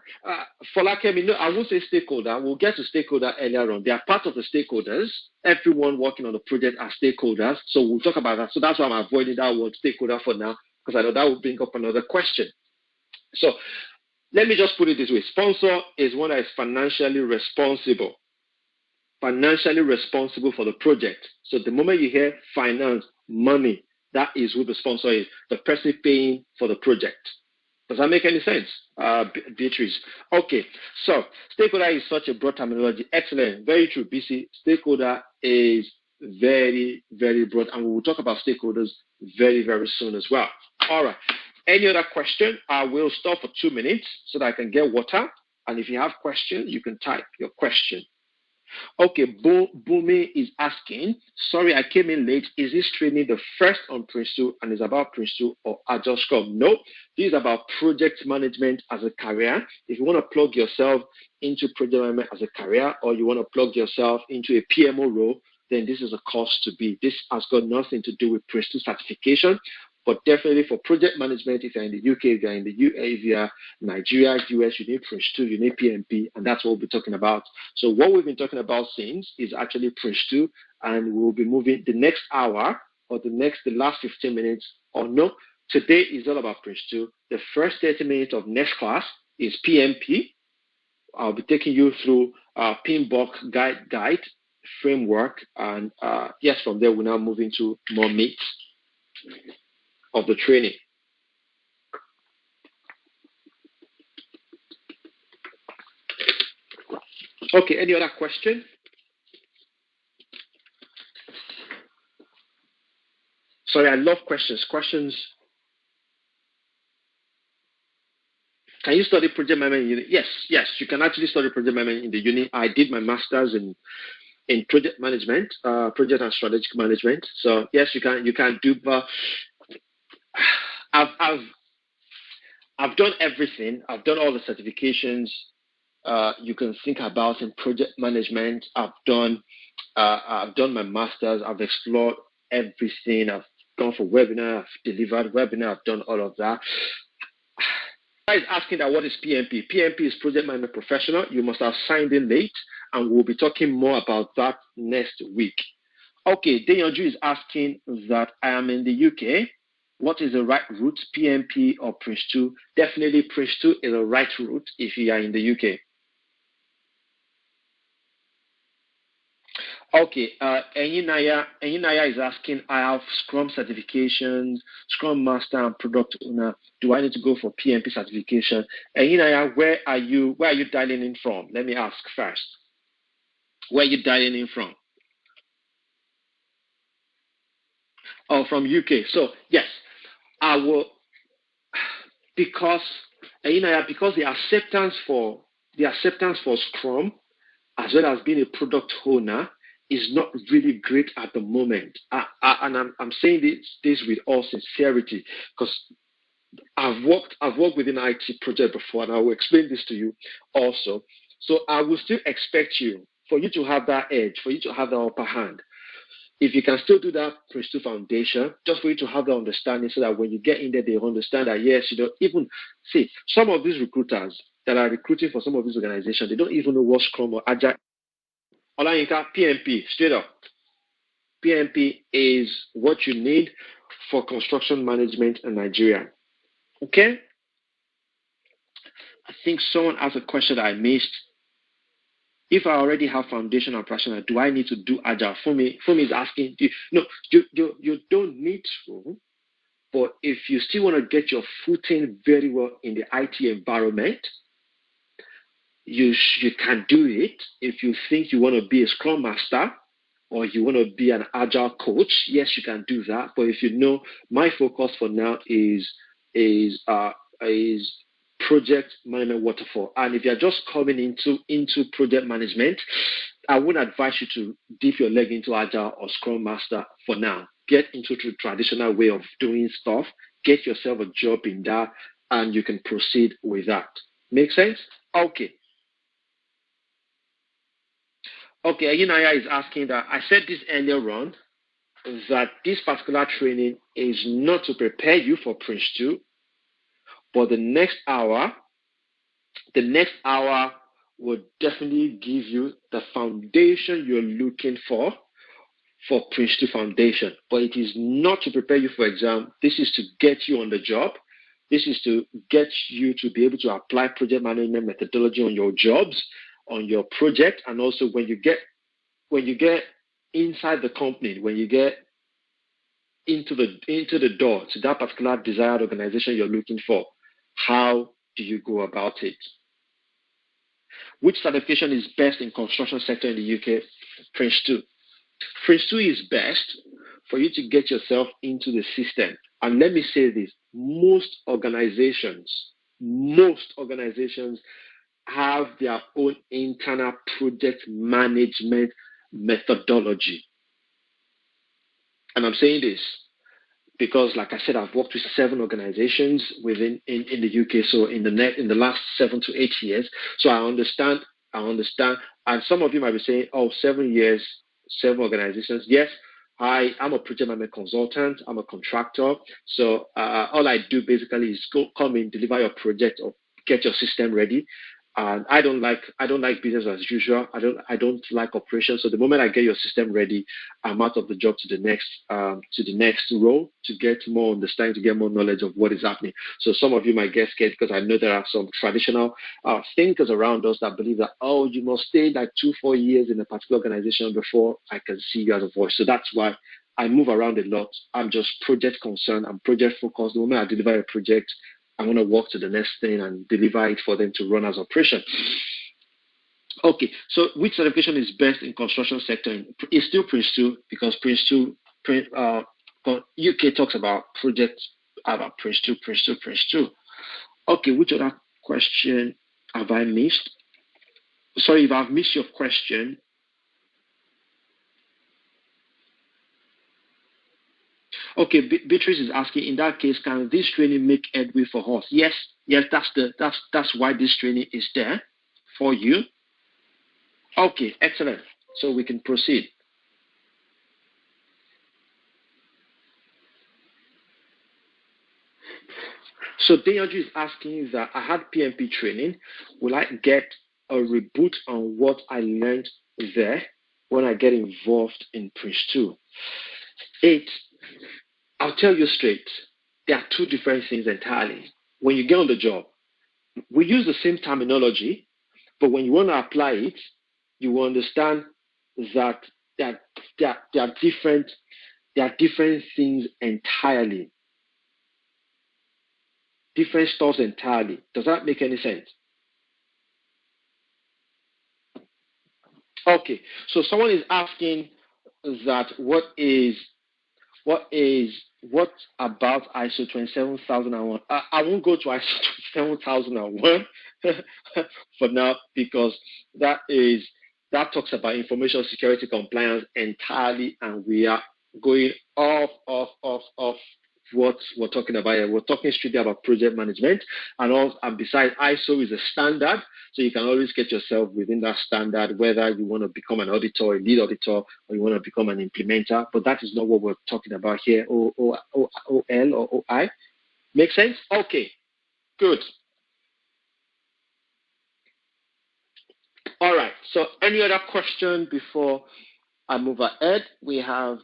For Lakemi, no, I won't say stakeholder. We'll get to stakeholder earlier on. They are part of the stakeholders. Everyone working on the project are stakeholders. So we'll talk about that. So that's why I'm avoiding that word stakeholder for now, because I know that will bring up another question. So let me just put it this way. Sponsor is one that is financially responsible for the project. So the moment you hear finance, money, that is who the sponsor is, the person paying for the project. Does that make any sense, Beatrice? Okay, so stakeholder is such a broad terminology. Excellent, very true, BC. Stakeholder is very, very broad, and we will talk about stakeholders very, very soon as well. All right, any other question? I will stop for 2 minutes so that I can get water, and if you have questions, you can type your question. Okay, Bumi is asking, sorry, I came in late. Is this training the first on Prince2 and is about Prince2 or Agile Scrum? No, this is about project management as a career. If you want to plug yourself into project management as a career, or you want to plug yourself into a PMO role, then this is a course to be. This has got nothing to do with Prince2 certification. But definitely for project management, if you're in the UK, if you're in the UAE, if you're Nigeria, US, you need Prince2, you need PMP, and that's what we'll be talking about. So what we've been talking about since is actually Prince2, and we'll be moving the next hour or the last 15 minutes, or no, today is all about Prince2. The first 30 minutes of next class is PMP. I'll be taking you through PMBOK guide framework, and yes, from there we'll now move into more meat of the training. Okay, any other question? Sorry, I love questions. Can you study project management in uni? Yes, you can actually study project management in the uni. I did my master's in project management, project and strategic management. So yes, you can do. I've done everything. I've done all the certifications you can think about in project management. I've done my master's. I've explored everything. I've gone for webinar. I've delivered webinar. I've done all of that. Is asking that what is PMP? PMP is Project Management Professional. You must have signed in late, and we'll be talking more about that next week. Okay, Deyanju is asking that I am in the UK. What is the right route, PMP or Prince2? Definitely Prince2 is the right route if you are in the UK. Okay, Enyinaya is asking, I have Scrum certifications, Scrum Master and Product Owner. Do I need to go for PMP certification? Enyinaya, where are you dialing in from? Let me ask first. Where are you dialing in from? Oh, from UK. So yes, I will, because Enyinaya, because the acceptance for Scrum, as well as being a product owner, is not really great at the moment. And I'm saying this with all sincerity, because I've worked within an IT project before, and I will explain this to you also. So I will still expect for you to have that edge, for you to have the upper hand. If you can still do that Prince2 foundation, just for you to have the understanding, so that when you get in there, they understand that yes, even see some of these recruiters that are recruiting for some of these organizations, they don't even know what Scrum or Agile Olayinka, PMP, straight up. PMP is what you need for construction management in Nigeria. Okay? I think someone asked a question that I missed. If I already have foundation and practitioner, do I need to do agile? Fumi is asking, no, you don't need to, but if you still want to get your footing very well in the IT environment, you can do it. If you think you want to be a scrum master or you want to be an agile coach, yes, you can do that. But if you know, my focus for now is project management waterfall. And if you're just coming into project management, I would advise you to dip your leg into agile or scrum master for now. Get into the traditional way of doing stuff. Get yourself a job in that, and you can proceed with that. Make sense? Okay. Okay, Ayinaya is asking that I said this earlier on, that this particular training is not to prepare you for Prince 2, but the next hour will definitely give you the foundation you're looking for Prince 2 foundation. But it is not to prepare you for exam. This is to get you on the job. This is to get you to be able to apply project management methodology on your jobs, on your project, and also when you get inside the company, when you get into the door to that particular desired organization you're looking for, how do you go about it? Which certification is best in construction sector in the UK? Prince 2. Prince 2 is best for you to get yourself into the system. And let me say this, most organizations have their own internal project management methodology. And I'm saying this because, like I said, I've worked with 7 organizations in the UK. So in the last 7 to 8 years, so I understand. And some of you might be saying, "Oh, 7 years, 7 organizations." Yes, I'm a project management consultant. I'm a contractor. So all I do basically is come in, deliver your project, or get your system ready. And I don't like business as usual. I don't like operations. So the moment I get your system ready, I'm out of the job to the next role to get more understanding, to get more knowledge of what is happening. So some of you might get scared because I know there are some traditional thinkers around us that believe that, oh, you must stay like 2-4 years in a particular organization before I can see you as a voice. So that's why I move around a lot. I'm just project concerned. I'm project focused. The moment I deliver a project, I want to walk to the next thing and deliver it for them to run as operation. Okay, so which certification is best in construction sector? It's still Prince 2 because Prince 2, UK talks about projects about Prince 2. Okay, which other question have I missed? Sorry if I've missed your question. Okay, Beatrice is asking, in that case, can this training make headway for us? Yes, that's why this training is there for you. Okay, excellent. So we can proceed. So Deyanju is asking that I had PMP training. Will I get a reboot on what I learned there when I get involved in Prince 2? I'll tell you straight. There are 2 different things entirely. When you get on the job, we use the same terminology, but when you want to apply it, you will understand that there are different things entirely. Different stuff entirely. Does that make any sense? Okay, so someone is asking that what about ISO 27001? I won't go to ISO 27001 for now because that talks about information security compliance entirely, and we are going off what we're talking about here. We're talking strictly about project management, and besides, ISO is a standard, so you can always get yourself within that standard, whether you want to become an auditor, a lead auditor, or you want to become an implementer. But that is not what we're talking about here. OL or OI. Make sense? Okay, good. All right. So any other question before I move ahead? We have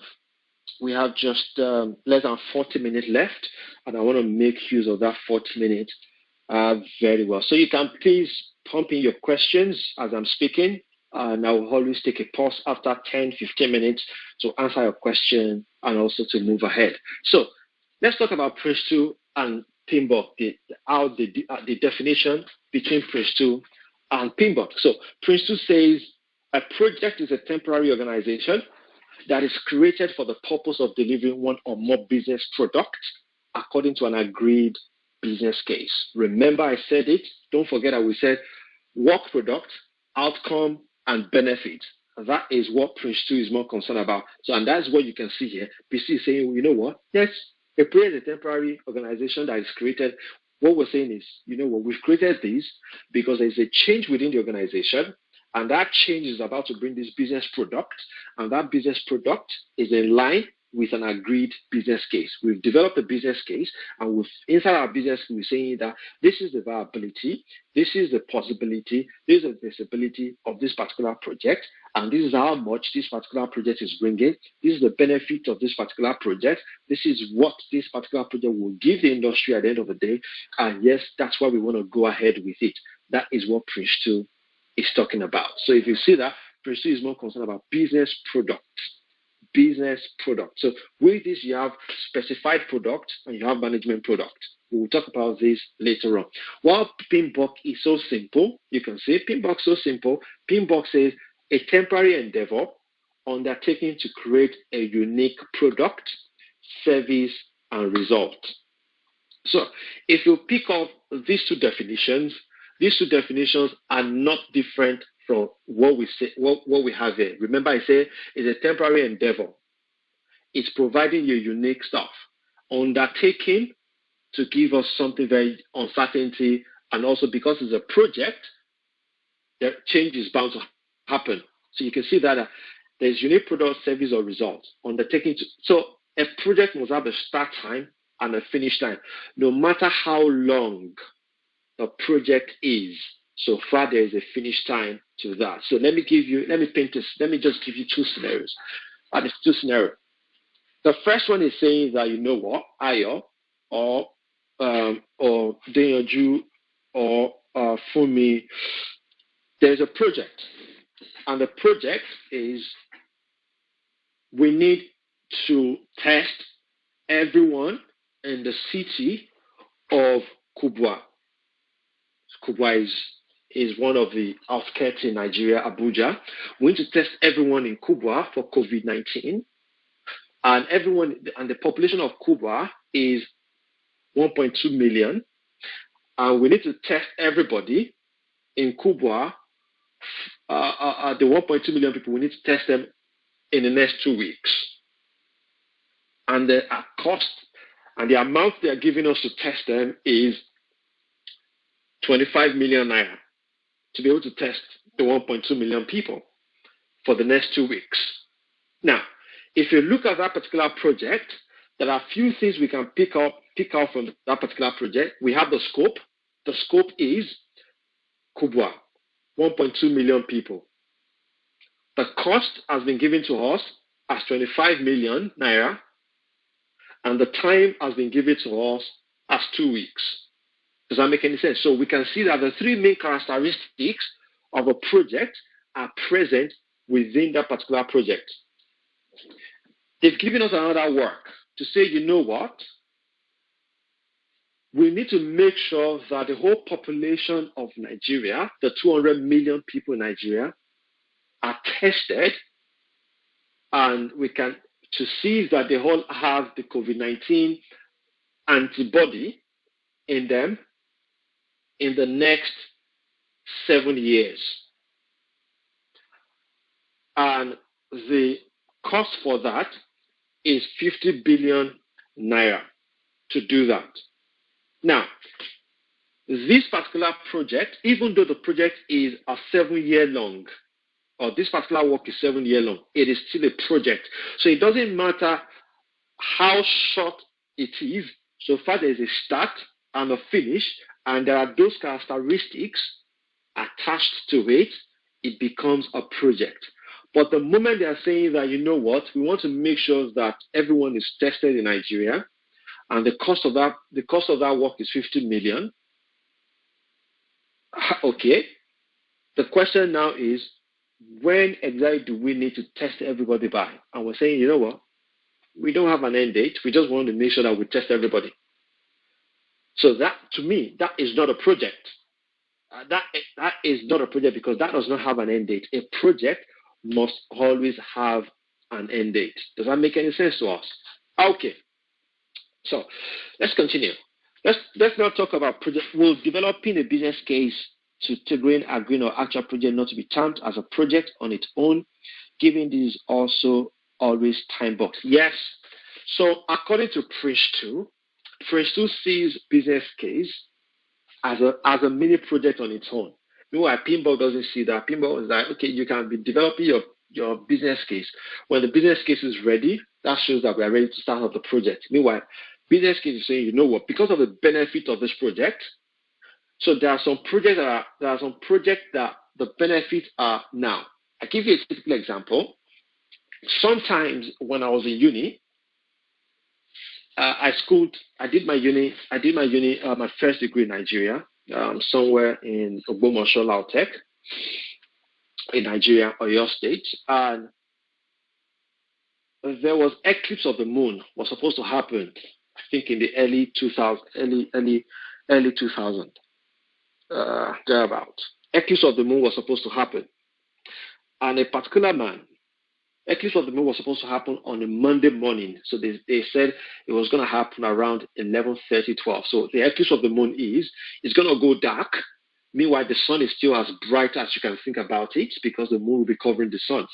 just less than 40 minutes left, and I want to make use of that 40 minutes very well. So you can please pump in your questions as I'm speaking, and I will always take a pause after 10, 15 minutes to answer your question and also to move ahead. So let's talk about Prince2 and PMBOK, the definition between Prince2 and PMBOK. So Prince2 says a project is a temporary organization that is created for the purpose of delivering one or more business products according to an agreed business case. Remember, I said it. Don't forget that we said work product, outcome, and benefit. That is what Prince2 is more concerned about. So, and that's what you can see here. PC is saying, well, you know what? Yes, a prayer is a temporary organization that is created. What we're saying is, you know what? We've created this because there's a change within the organization. And that change is about to bring this business product, and that business product is in line with an agreed business case. We've developed a business case, and inside our business, we're saying that this is the viability, this is the possibility, this is the visibility of this particular project, and this is how much this particular project is bringing. This is the benefit of this particular project. This is what this particular project will give the industry at the end of the day. And yes, that's why we want to go ahead with it. That is what Prince2 is talking about. So if you see that, Prince2 is more concerned about business product. Business product. So with this, you have specified product and you have management product. We will talk about this later on. While PMBOK is so simple, you can see PMBOK so simple. PMBOK says a temporary endeavor undertaking to create a unique product, service, and result. So if you pick up these two definitions are not different from what we say, what we have here. Remember, I say it's a temporary endeavor. It's providing you unique stuff, undertaking to give us something very uncertainty, and also because it's a project, the change is bound to happen. So you can see that there's unique product, service, or result. Undertaking to, so a project must have a start time and a finish time, no matter how long the project is. So far, there is a finish time to that. So let me just give you two scenarios. There's two scenarios. The first one is saying that, you know what, Ayo or Deyanju or Fumi, there's a project. And the project is we need to test everyone in the city of Kubwa. Kubwa is one of the outskirts in Nigeria, Abuja. We need to test everyone in Kubwa for COVID-19. And the population of Kubwa is 1.2 million. And we need to test everybody in Kubwa, the 1.2 million people, we need to test them in the next 2 weeks. And the cost and the amount they are giving us to test them is 25 million naira to be able to test the 1.2 million people for the next 2 weeks. Now, if you look at that particular project, there are a few things we can pick out from that particular project. We have the scope. The scope is Kubwa, 1.2 million people. The cost has been given to us as 25 million naira, and the time has been given to us as 2 weeks. Does that make any sense? So we can see that the three main characteristics of a project are present within that particular project. They've given us another work to say, you know what? We need to make sure that the whole population of Nigeria, the 200 million people in Nigeria, are tested, and we can to see that they all have the COVID-19 antibody in them in the next 7 years. And the cost for that is 50 billion naira to do that. Now, this particular project, even though the project is a 7-year long, or this particular work is 7 year long, it is still a project. So it doesn't matter how short it is, so far there is a start and a finish, and there are those characteristics attached to it it becomes a project. But the moment they are saying that, you know what, we want to make sure that everyone is tested in Nigeria, and the cost of that work is 50 million. Okay. The question now is, when exactly do we need to test everybody by? And we're saying, you know what, we don't have an end date. We just want to make sure that we test everybody. So that, to me, that is not a project. That is not a project, because that does not have an end date. A project must always have an end date. Does that make any sense to us? Okay. So let's continue. Let's now talk about project. We're developing a business case to triggering, agreeing, or actual project not to be termed as a project on its own, given this is also always time boxed. Yes. So according to Prince 2 sees business case as a mini project on its own. Meanwhile, Pinball doesn't see that. Pinball is like, okay, you can be developing your business case. When the business case is ready, that shows that we are ready to start up the project. Meanwhile, business case is saying, you know what, because of the benefit of this project, so there are some projects that the benefits are now. I give you a typical example. Sometimes when I was in uni, I did my first degree in Nigeria, somewhere in Ogbomoso, Lautech, in Nigeria, or your state, and there was eclipse of the moon was supposed to happen, I think in the early 2000, thereabout. Eclipse of the moon was supposed to happen, and a particular man. Eclipse of the moon was supposed to happen on a Monday morning. So they said it was going to happen around 11:30, 12. So the eclipse of the moon it's going to go dark. Meanwhile, the sun is still as bright as you can think about it, because the moon will be covering the sun.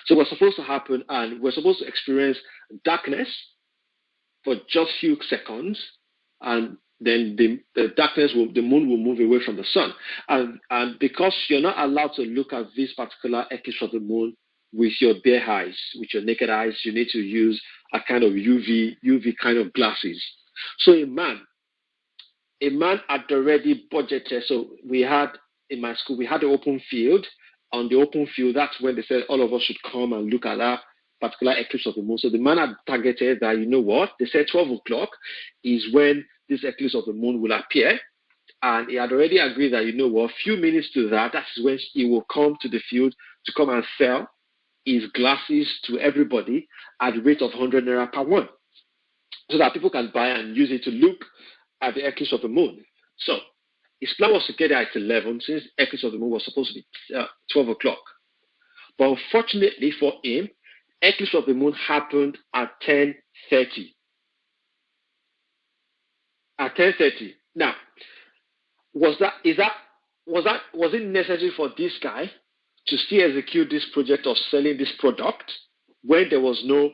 So what's supposed to happen, and we're supposed to experience darkness for just few seconds, and then the moon will move away from the sun. And because you're not allowed to look at this particular eclipse of the moon with your bare eyes, with your naked eyes, you need to use a kind of UV kind of glasses. So a man had already budgeted. So in my school, we had the open field. On the open field, that's when they said all of us should come and look at that particular eclipse of the moon. So the man had targeted that, you know what, they said 12 o'clock is when this eclipse of the moon will appear. And he had already agreed that, you know what, few minutes to that's when he will come to the field to come and sell his glasses to everybody at the rate of 100 naira per one, so that people can buy and use it to look at the eclipse of the moon. So his plan was to get there at 11, since the eclipse of the moon was supposed to be 12 o'clock. But unfortunately for him, eclipse of the moon happened at 10:30. At 10:30. Now, was it necessary for this guy to still execute this project of selling this product when there was no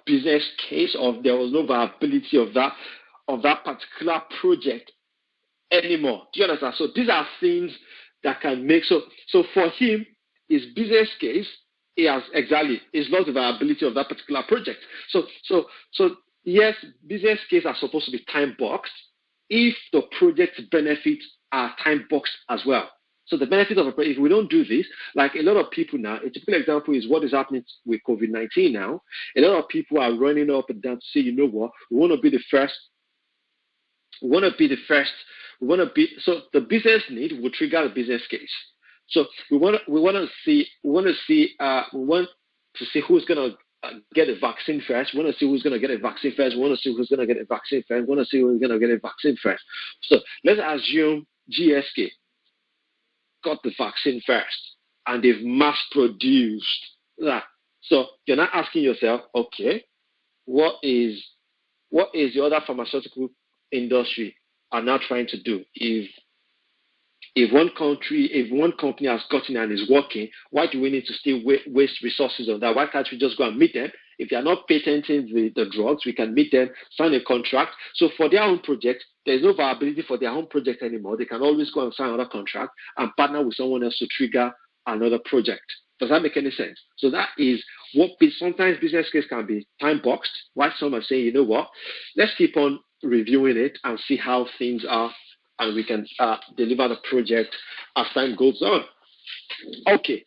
business case, or there was no viability of that particular project anymore? Do you understand? So these are things that can make so for him, his business case, is not the viability of that particular project. So yes, business case are supposed to be time boxed if the project benefits are time boxed as well. So the benefit of if we don't do this, like a lot of people now, a typical example is what is happening with COVID-19 now. A lot of people are running up and down to say, you know what, we want to be the first. We want so the business need will trigger a business case. So we want to see who's going to get a vaccine first. We want to see who's going to get a vaccine first. We want to see who's going to get a vaccine first. We want to see who's going to get a vaccine first. So let's assume GSK got the vaccine first, and they've mass produced that. So you're not asking yourself, okay, what is the other pharmaceutical industry are now trying to do? If one company has gotten and is working, why do we need to still waste resources on that? Why can't we just go and meet them? If they are not patenting the drugs, we can meet them, sign a contract. So for their own project, there's no viability for their own project anymore. They can always go and sign another contract and partner with someone else to trigger another project. Does that make any sense? So that is what sometimes business case can be time boxed. Why some are saying, you know what, let's keep on reviewing it and see how things are and we can deliver the project as time goes on. Okay,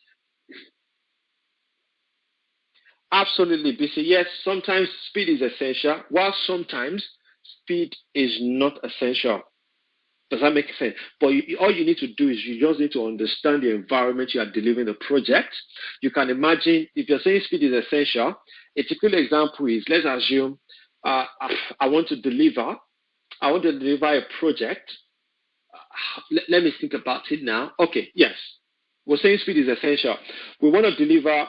absolutely, BC. Yes, sometimes speed is essential, while sometimes speed is not essential. Does that make sense? But all you need to do is you just need to understand the environment you are delivering the project. You can imagine if you're saying speed is essential, a typical example is, let's assume I want to deliver a project. Let me think about it now. Okay, yes. We're saying speed is essential. We want to deliver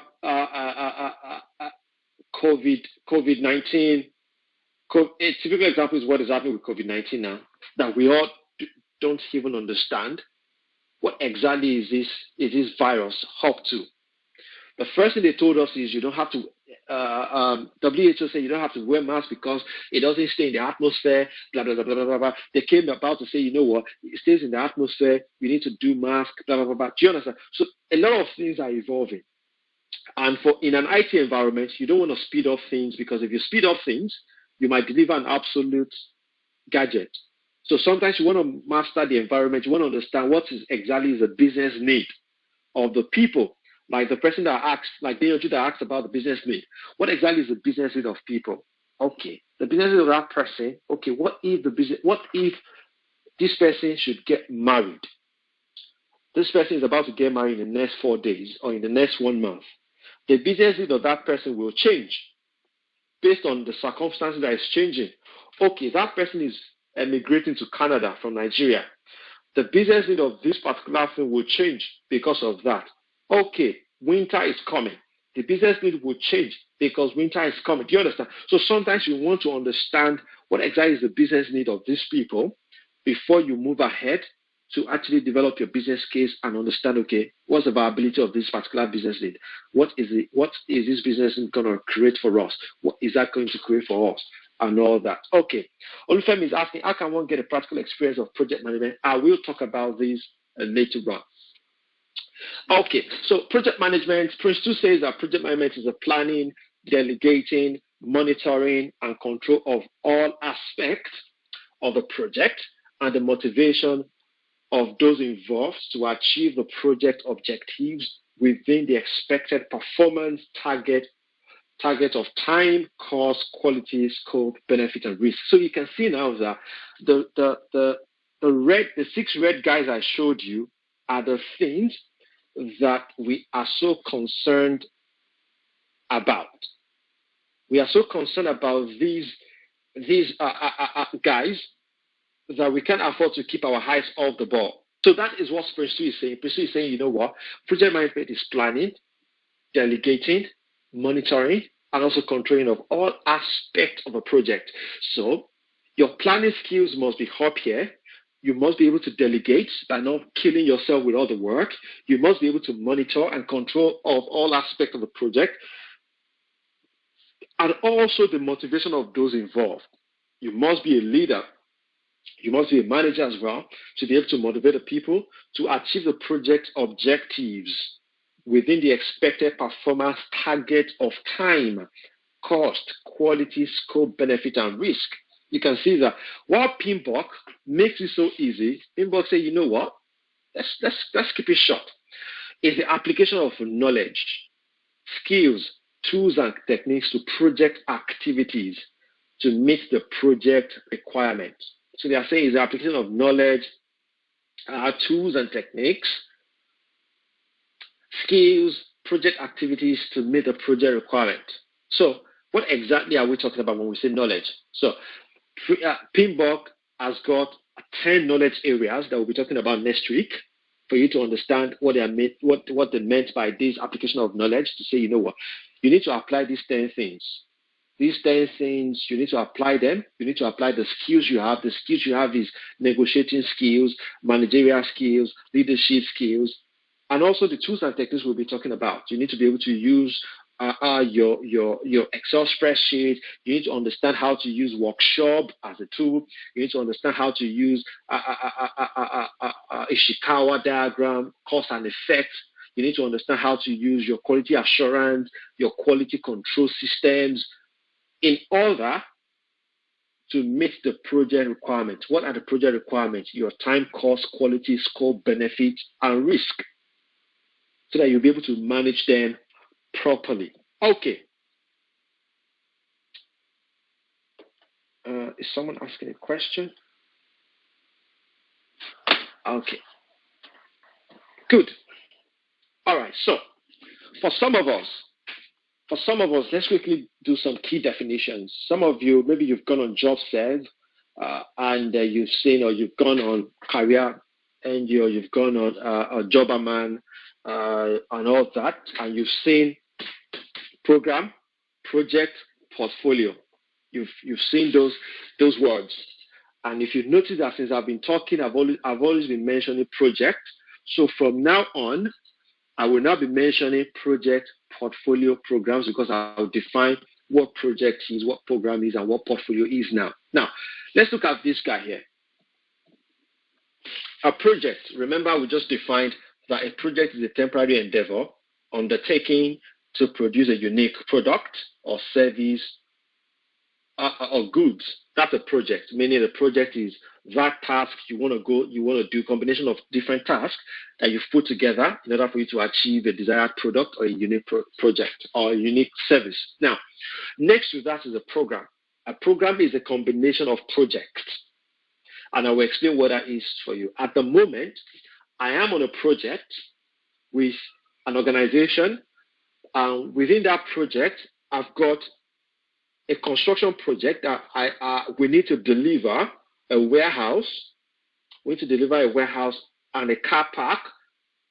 COVID-19. A typical example is what is happening with COVID-19 now, that we all don't even understand what exactly is this virus up to. The first thing they told us is you don't have to. WHO said you don't have to wear masks because it doesn't stay in the atmosphere. Blah blah blah blah blah blah. They came about to say, you know what, it stays in the atmosphere. You need to do mask. Blah blah blah blah. Do you understand? So a lot of things are evolving, and in an IT environment, you don't want to speed up things, because if you speed up things, you might deliver an absolute gadget. So sometimes you want to master the environment. You want to understand what exactly is the business need of the people. Like the person that asked, like Deontay that asked about the business need. What exactly is the business need of people? Okay, the business need of that person. Okay, what if this person should get married? This person is about to get married in the next 4 days or in the next 1 month. The business need of that person will change based on the circumstances that is changing. Okay, that person is emigrating to Canada from Nigeria. The business need of this particular thing will change because of that. Okay, winter is coming. The business need will change because winter is coming. Do you understand? So sometimes you want to understand what exactly is the business need of these people before you move ahead to actually develop your business case and understand, okay, what's the viability of this particular business need? What is this business going to create for us? What is that going to create for us? And all that. Okay. Olufemi is asking, how can one get a practical experience of project management? I will talk about this later on. Okay, so project management, Prince 2 says that project management is the planning, delegating, monitoring, and control of all aspects of the project and the motivation of those involved to achieve the project objectives within the expected performance target of time, cost, quality, scope, benefit, and risk. So you can see now that the 6 red guys I showed you are the things that we are so concerned about. We are so concerned about these guys that we can't afford to keep our eyes off the ball. So that is what Prince 2 is saying. Prince 2 is saying, you know what? Project management is planning, delegating, monitoring, and also controlling of all aspects of a project. So your planning skills must be up here. You must be able to delegate by not killing yourself with all the work. You must be able to monitor and control of all aspects of the project. And also the motivation of those involved. You must be a leader. You must be a manager as well to be able to motivate the people to achieve the project objectives within the expected performance target of time, cost, quality, scope, benefit, and risk. You can see that while PMBOK makes it so easy, PMBOK say, you know what? Let's keep it short. It's the application of knowledge, skills, tools, and techniques to project activities to meet the project requirements. So they are saying it's the application of knowledge, tools and techniques, skills, project activities to meet the project requirement. So what exactly are we talking about when we say knowledge? So PMBOK has got 10 knowledge areas that we'll be talking about next week for you to understand what they meant by this application of knowledge, to say, you know what, you need to apply these 10 things. These 10 things, you need to apply them. You need to apply the skills you have. The skills you have is negotiating skills, managerial skills, leadership skills, and also the tools and techniques we'll be talking about. You need to be able to use your Excel spreadsheet. You need to understand how to use Workshop as a tool. You need to understand how to use Ishikawa diagram, cause and effect. You need to understand how to use your quality assurance, your quality control systems, in order to meet the project requirements. What are the project requirements? Your time, cost, quality, scope, benefit, and risk, so that you'll be able to manage them properly. Okay. Is someone asking a question? Okay. Good. All right. So, for some of us, let's quickly do some key definitions. Some of you, maybe you've gone on JobServe and you've seen, or you've gone on Career NG, or you've gone on Jobberman and all that, and you've seen program, project, portfolio. You've seen those words. And if you notice that since I've been talking, I've always been mentioning project. So from now on, I will not be mentioning project, portfolio, programs, because I'll define what project is, what program is, and what portfolio is now. Now, let's look at this guy here. A project, remember we just defined that a project is a temporary endeavor undertaking to produce a unique product or service or goods. That's a project, meaning the project is that task you want to do, combination of different tasks that you've put together in order for you to achieve a desired product or a unique project or a unique service. Now, next to that is a program. A program is a combination of projects, and I will explain what that is for you. At the moment, I am on a project with an organization, and within that project, I've got a construction project that we need to deliver a warehouse. We need to deliver a warehouse and a car park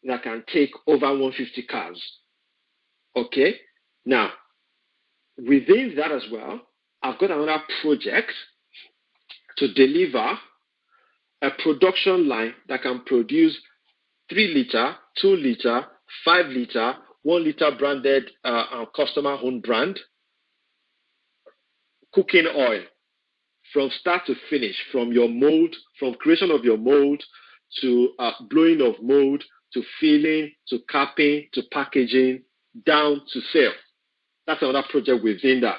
that can take over 150 cars. Okay? Now, within that as well, I've got another project to deliver a production line that can produce 3 liter, 2 liter, 5 liter, 1 liter branded customer-owned brand cooking oil, from start to finish, from your mold, from creation of your mold to blowing of mold, to filling, to capping, to packaging, down to sale. That's another project within that.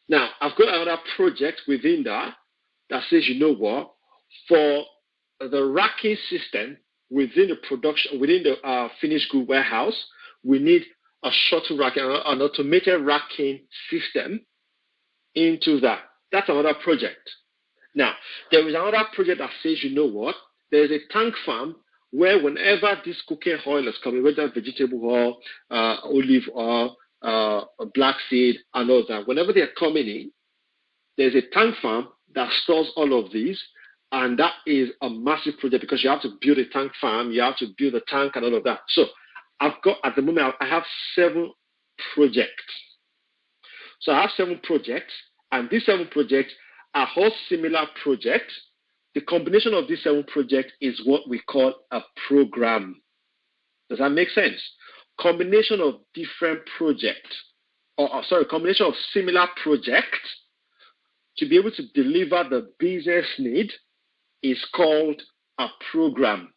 Now, I've got another project within that says, you know what, for the racking system within the production, within the finished good warehouse, we need a shuttle racking, an automated racking system into that. That's another project. Now, there is another project that says, you know what, there's a tank farm where whenever this cooking oil is coming, whether vegetable oil, olive oil, black seed, and all that, whenever they're coming in, there's a tank farm that stores all of these, and that is a massive project because you have to build a tank farm, you have to build a tank and all of that. So I've got, at the moment, I have 7 projects. So I have 7 projects, and these 7 projects are all similar projects. The combination of these 7 projects is what we call a program. Does that make sense? Combination of different projects, combination of similar projects to be able to deliver the business need is called a program.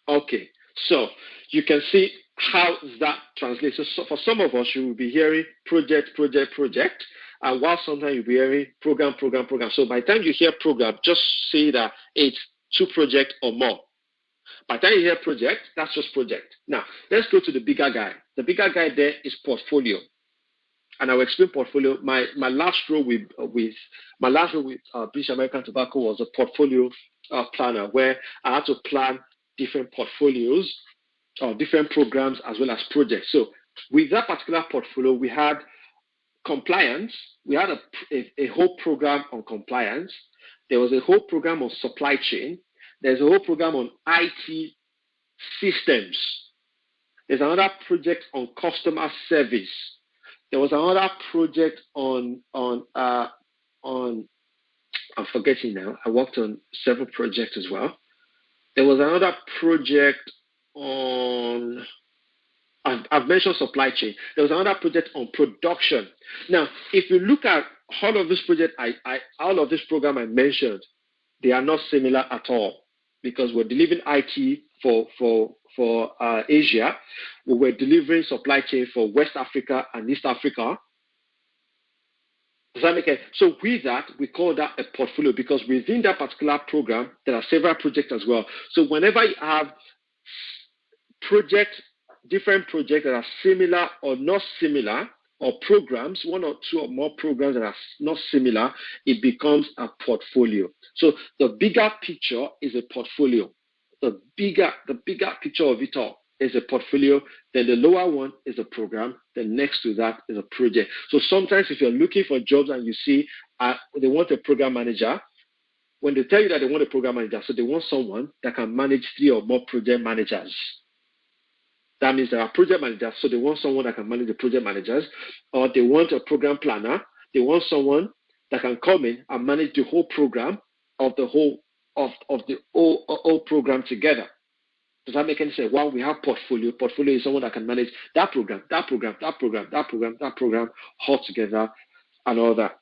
Okay, so you can see how that translates. So for some of us, you will be hearing project, and while sometimes you'll be hearing program. So by the time you hear program, just say that it's 2 projects or more. By the time you hear project, that's just project. Now, let's go to the bigger guy. The bigger guy there is portfolio. And I will explain portfolio. My last role with British American Tobacco was a portfolio planner, where I had to plan different portfolios or different programs as well as projects. So with that particular portfolio, we had compliance. We had a whole program on compliance. There was a whole program on supply chain. There's a whole program on IT systems. There's another project on customer service. There was another project on I'm forgetting now. I worked on several projects as well. There was another project on, I've mentioned supply chain. There was another project on production. Now, if you look at all of this project, all of this program I mentioned, they are not similar at all, because we're delivering IT for Asia. We were delivering supply chain for West Africa and East Africa. Does that make sense? So with that, we call that a portfolio because within that particular program, there are several projects as well. So whenever you have different projects that are similar or not similar, or programs, one or two or more programs that are not similar, it becomes a portfolio. So the bigger picture is a portfolio. The bigger picture of it all is a portfolio. Then the lower one is a program. Then next to that is a project. So sometimes if you're looking for jobs and you see they want a program manager, when they tell you that they want a program manager, so they want someone that can manage 3 or more project managers. That means there are project managers, so they want someone that can manage the project managers, or they want a program planner. They want someone that can come in and manage the whole program of the whole program together. Does that make any sense? While we have portfolio is someone that can manage that program all together and all that.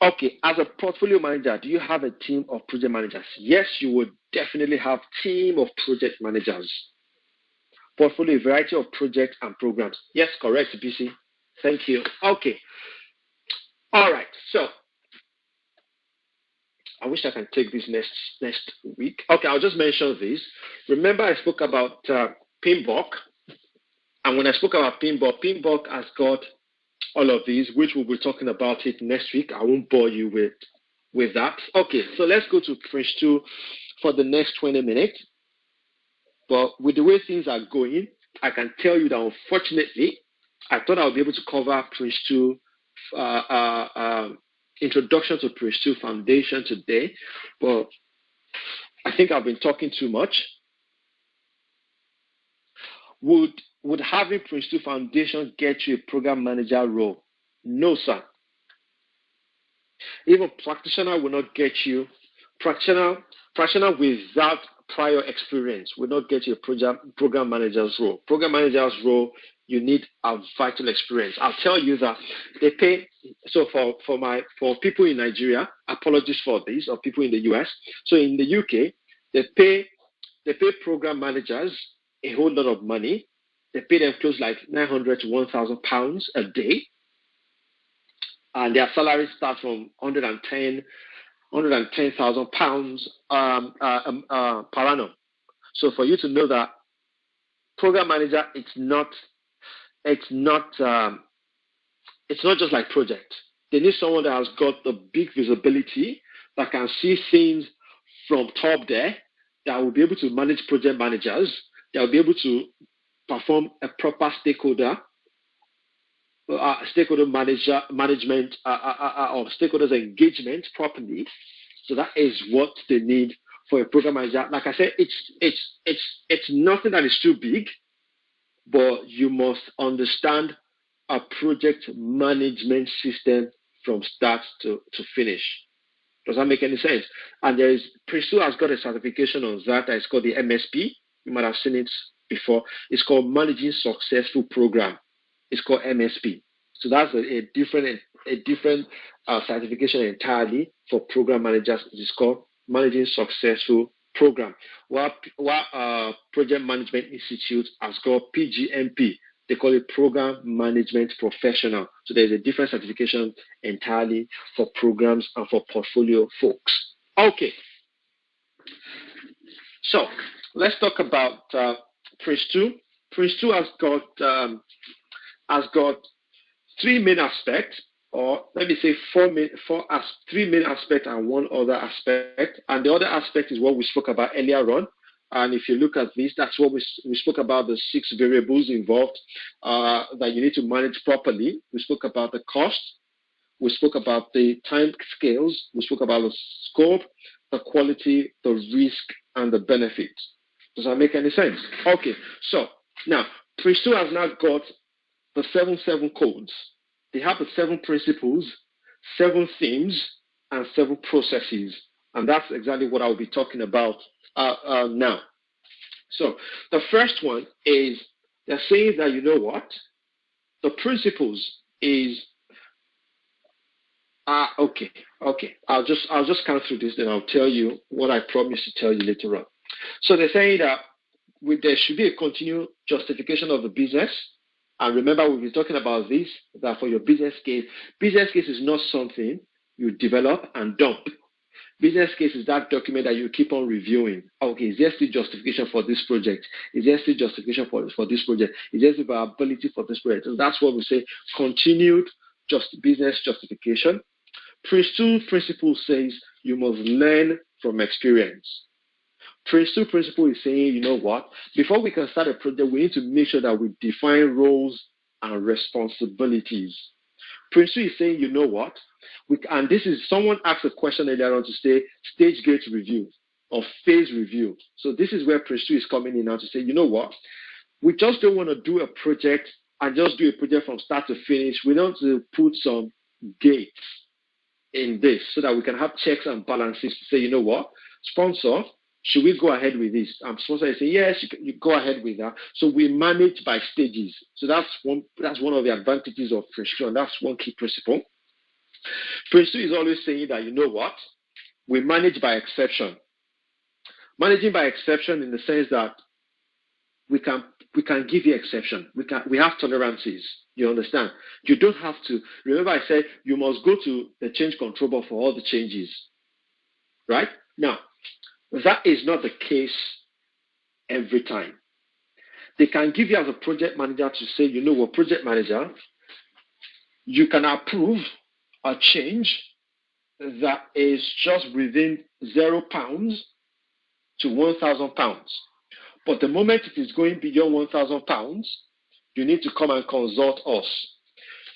Okay, as a portfolio manager, do you have a team of project managers? Yes, you would definitely have a team of project managers. Portfolio, a variety of projects and programs. Yes, correct, BC. Thank you. Okay. All right. So I wish I can take this next week. Okay, I'll just mention this. Remember, I spoke about PMBOK, and when I spoke about PMBOK has got all of these, which we'll be talking about it next week. I won't bore you with that. Okay, so let's go to Prince 2 for the next 20 minutes. But with the way things are going, I can tell you that unfortunately, I thought I would be able to cover Prince 2, Introduction to Prince 2 Foundation today, but I think I've been talking too much. Would having Prince 2 Foundation get you a program manager role? No, sir. Even practitioner will not get you. Practitioner without prior experience will not get you a program manager's role. Program manager's role, you need a vital experience. I'll tell you that they pay. So for people in Nigeria, apologies for this, or people in the US. So in the UK, they pay program managers a whole lot of money. They pay them close like 900 to 1,000 pounds a day, and their salary starts from 110,000 pounds per annum. So for you to know that program manager, it's not just like project. They need someone that has got the big visibility, that can see things from top there, that will be able to manage project managers, that will be able to perform a proper stakeholder management or stakeholders engagement properly. So that is what they need for a program manager. Like I said, it's nothing that is too big, but you must understand a project management system from start to finish. Does that make any sense? And Prince 2 has got a certification on that. It's called the MSP. You might have seen it before. It's called Managing Successful Program. It's called MSP. So that's a different certification entirely for program managers. It's called Managing Successful Program. While Project Management Institute has got PGMP. They call it Program Management Professional. So there's a different certification entirely for programs and for portfolio folks. Okay. So let's talk about Prince 2. Prince 2 has got three main aspects, or let me say three main aspects and one other aspect. And the other aspect is what we spoke about earlier on. And if you look at this, that's what we spoke about, the 6 variables involved that you need to manage properly. We spoke about the cost. We spoke about the time scales. We spoke about the scope, the quality, the risk, and the benefit. Does that make any sense? Okay, so now Prince 2 has now got the 7 codes. They have the 7 principles, 7 themes, and 7 processes. And that's exactly what I'll be talking about now. So the first one is they're saying that, you know what? The principles is okay. I'll just count through this, then I'll tell you what I promised to tell you later on. So they're saying that there should be a continued justification of the business. And remember, we've been talking about this, that for your business case is not something you develop and dump. Business case is that document that you keep on reviewing. Okay, is there still justification for this project? Is there still justification for this project? Is there still viability for this project? So that's what we say, continued business justification. Prince2 principle says you must learn from experience. Prince2 principle is saying, you know what? Before we can start a project, we need to make sure that we define roles and responsibilities. Prince2 is saying, you know what? And this is, someone asked a question earlier on to say stage gate review or phase review. So this is where Prince2 is coming in now to say, you know what? We just don't want to do a project and just do a project from start to finish. We want to put some gates in this so that we can have checks and balances to say, you know what? Sponsor, should we go ahead with this? Sponsor is saying, yes, you go ahead with that. So we manage by stages. So that's one of the advantages of Prince2, and that's one key principle. Prince2 is always saying that, you know what? We manage by exception. Managing by exception in the sense that we can give you exception. We have tolerances. You understand? You don't have to. Remember, I said you must go to the change control board for all the changes. Right? Now, that is not the case every time. They can give you as a project manager to say, you know what, project manager, you can approve a change that is just within £0 to £1,000. But the moment it is going beyond £1,000, you need to come and consult us.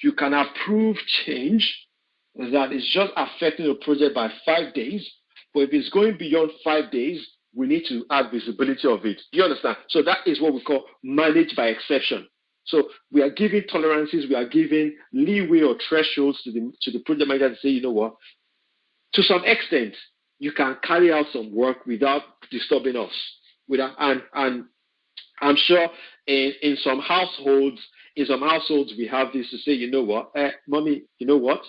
You can approve change that is just affecting the project by 5 days, but if it's going beyond 5 days, we need to add visibility of it. Do you understand? So that is what we call manage by exception. So we are giving tolerances, we are giving leeway or thresholds to the project manager to say, you know what, to some extent, you can carry out some work without disturbing us. And I'm sure in some households we have this to say, you know what, mommy, you know what,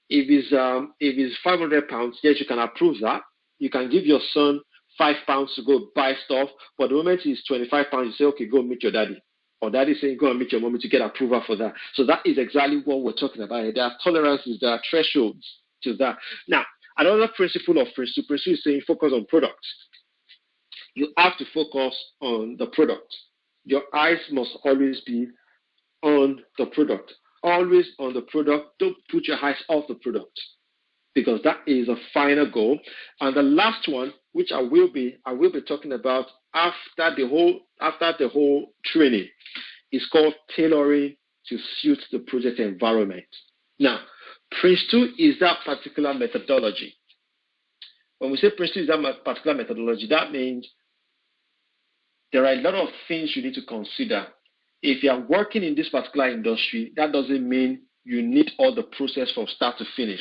if it's £500, yes, you can approve that. You can give your son £5 to go buy stuff, but the moment it's £25, you say, okay, go meet your daddy. Or daddy saying, go and meet your mommy to get approval for that. So that is exactly what we're talking about here. There are tolerances, there are thresholds to that. Now, another principle of Prince2 is saying focus on products. You have to focus on the product. Your eyes must always be on the product. Always on the product. Don't put your eyes off the product, because that is a final goal. And the last one, which I will be talking about after the whole training, is called tailoring to suit the project environment. Now, Prince2 is that particular methodology. When we say Prince2 is that particular methodology, that means there are a lot of things you need to consider. If you are working in this particular industry, that doesn't mean you need all the process from start to finish.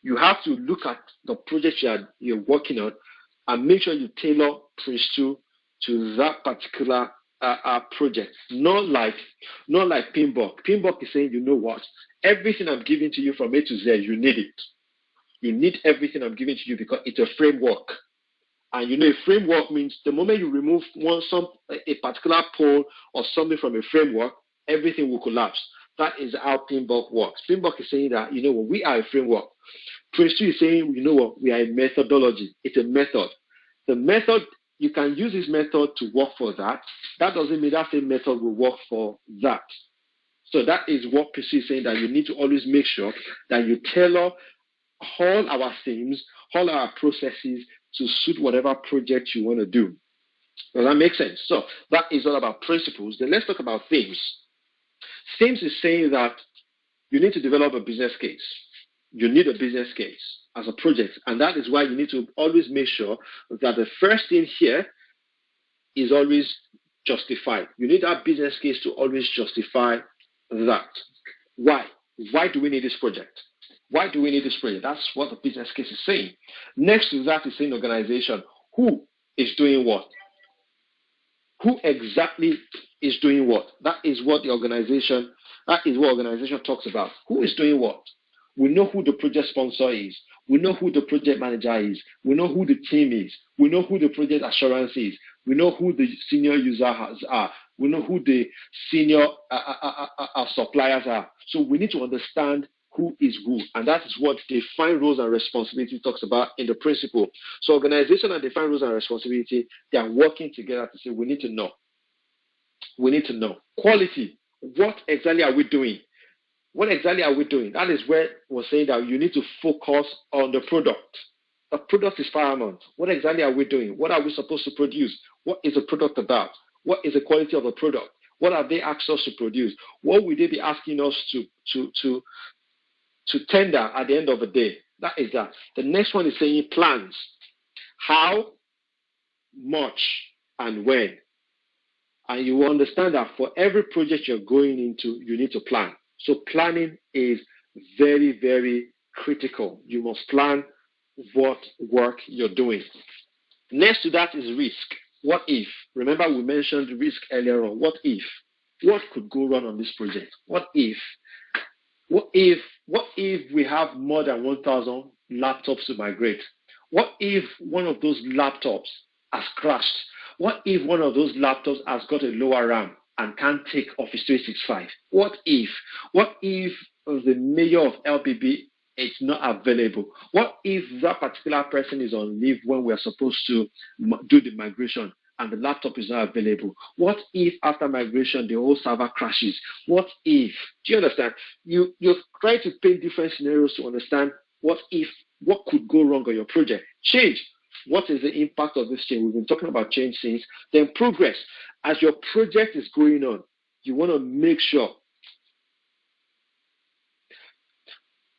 You have to look at the project you're working on and make sure you tailor Prince2 to that particular project. Not like PMBOK. PMBOK is saying, you know what, everything I'm giving to you from A to Z, you need it. You need everything I'm giving to you because it's a framework. And you know, a framework means the moment you remove a particular pole or something from a framework, everything will collapse. That is how PMBOK works. PMBOK is saying that, you know what, we are a framework. Prince2 is saying, you know what, we are a methodology. It's a method. The method, you can use this method to work for that. That doesn't mean that same method will work for that. So that is what Prince2 is saying, that you need to always make sure that you tailor all our themes, all our processes to suit whatever project you want to do. Does that make sense? So that is all about principles. Then let's talk about themes. Themes is saying that you need to develop a business case. You need a business case as a project. And that is why you need to always make sure that the first thing here is always justified. You need that business case to always justify that. Why? Why do we need this project? Why do we need this project? That's what the business case is saying. Next to that is saying organization. Who is doing what? Who exactly is doing what? That is what organization talks about. Who is doing what? We know who the project sponsor is. We know who the project manager is. We know who the team is. We know who the project assurance is. We know who the senior users are. We know who the senior suppliers are. So we need to understand who is who. And that is what defined roles and responsibility talks about in the principle. So organization and defined roles and responsibility, they are working together to say we need to know. We need to know. Quality. What exactly are we doing? What exactly are we doing? That is where we're saying that you need to focus on the product. The product is paramount. What exactly are we doing? What are we supposed to produce? What is the product about? What is the quality of the product? What have they asked us to produce? What will they be asking us to tender at the end of the day? That is that. The next one is saying plans. How, much, and when. And you will understand that for every project you're going into, you need to plan. So planning is very, very critical. You must plan what work you're doing. Next to that is risk. What if? Remember we mentioned risk earlier on. What if? What could go wrong on this project? What if? What if we have more than 1,000 laptops to migrate? What if one of those laptops has crashed? What if one of those laptops has got a lower RAM and can't take Office 365? What if? What if the mayor of LPB is not available? What if that particular person is on leave when we're supposed to do the migration and the laptop is not available? What if after migration the whole server crashes? What if? Do you understand? You're trying to paint different scenarios to understand what if, what could go wrong on your project. Change. What is the impact of this change? We've been talking about change since. Then progress. As your project is going on, you want to make sure.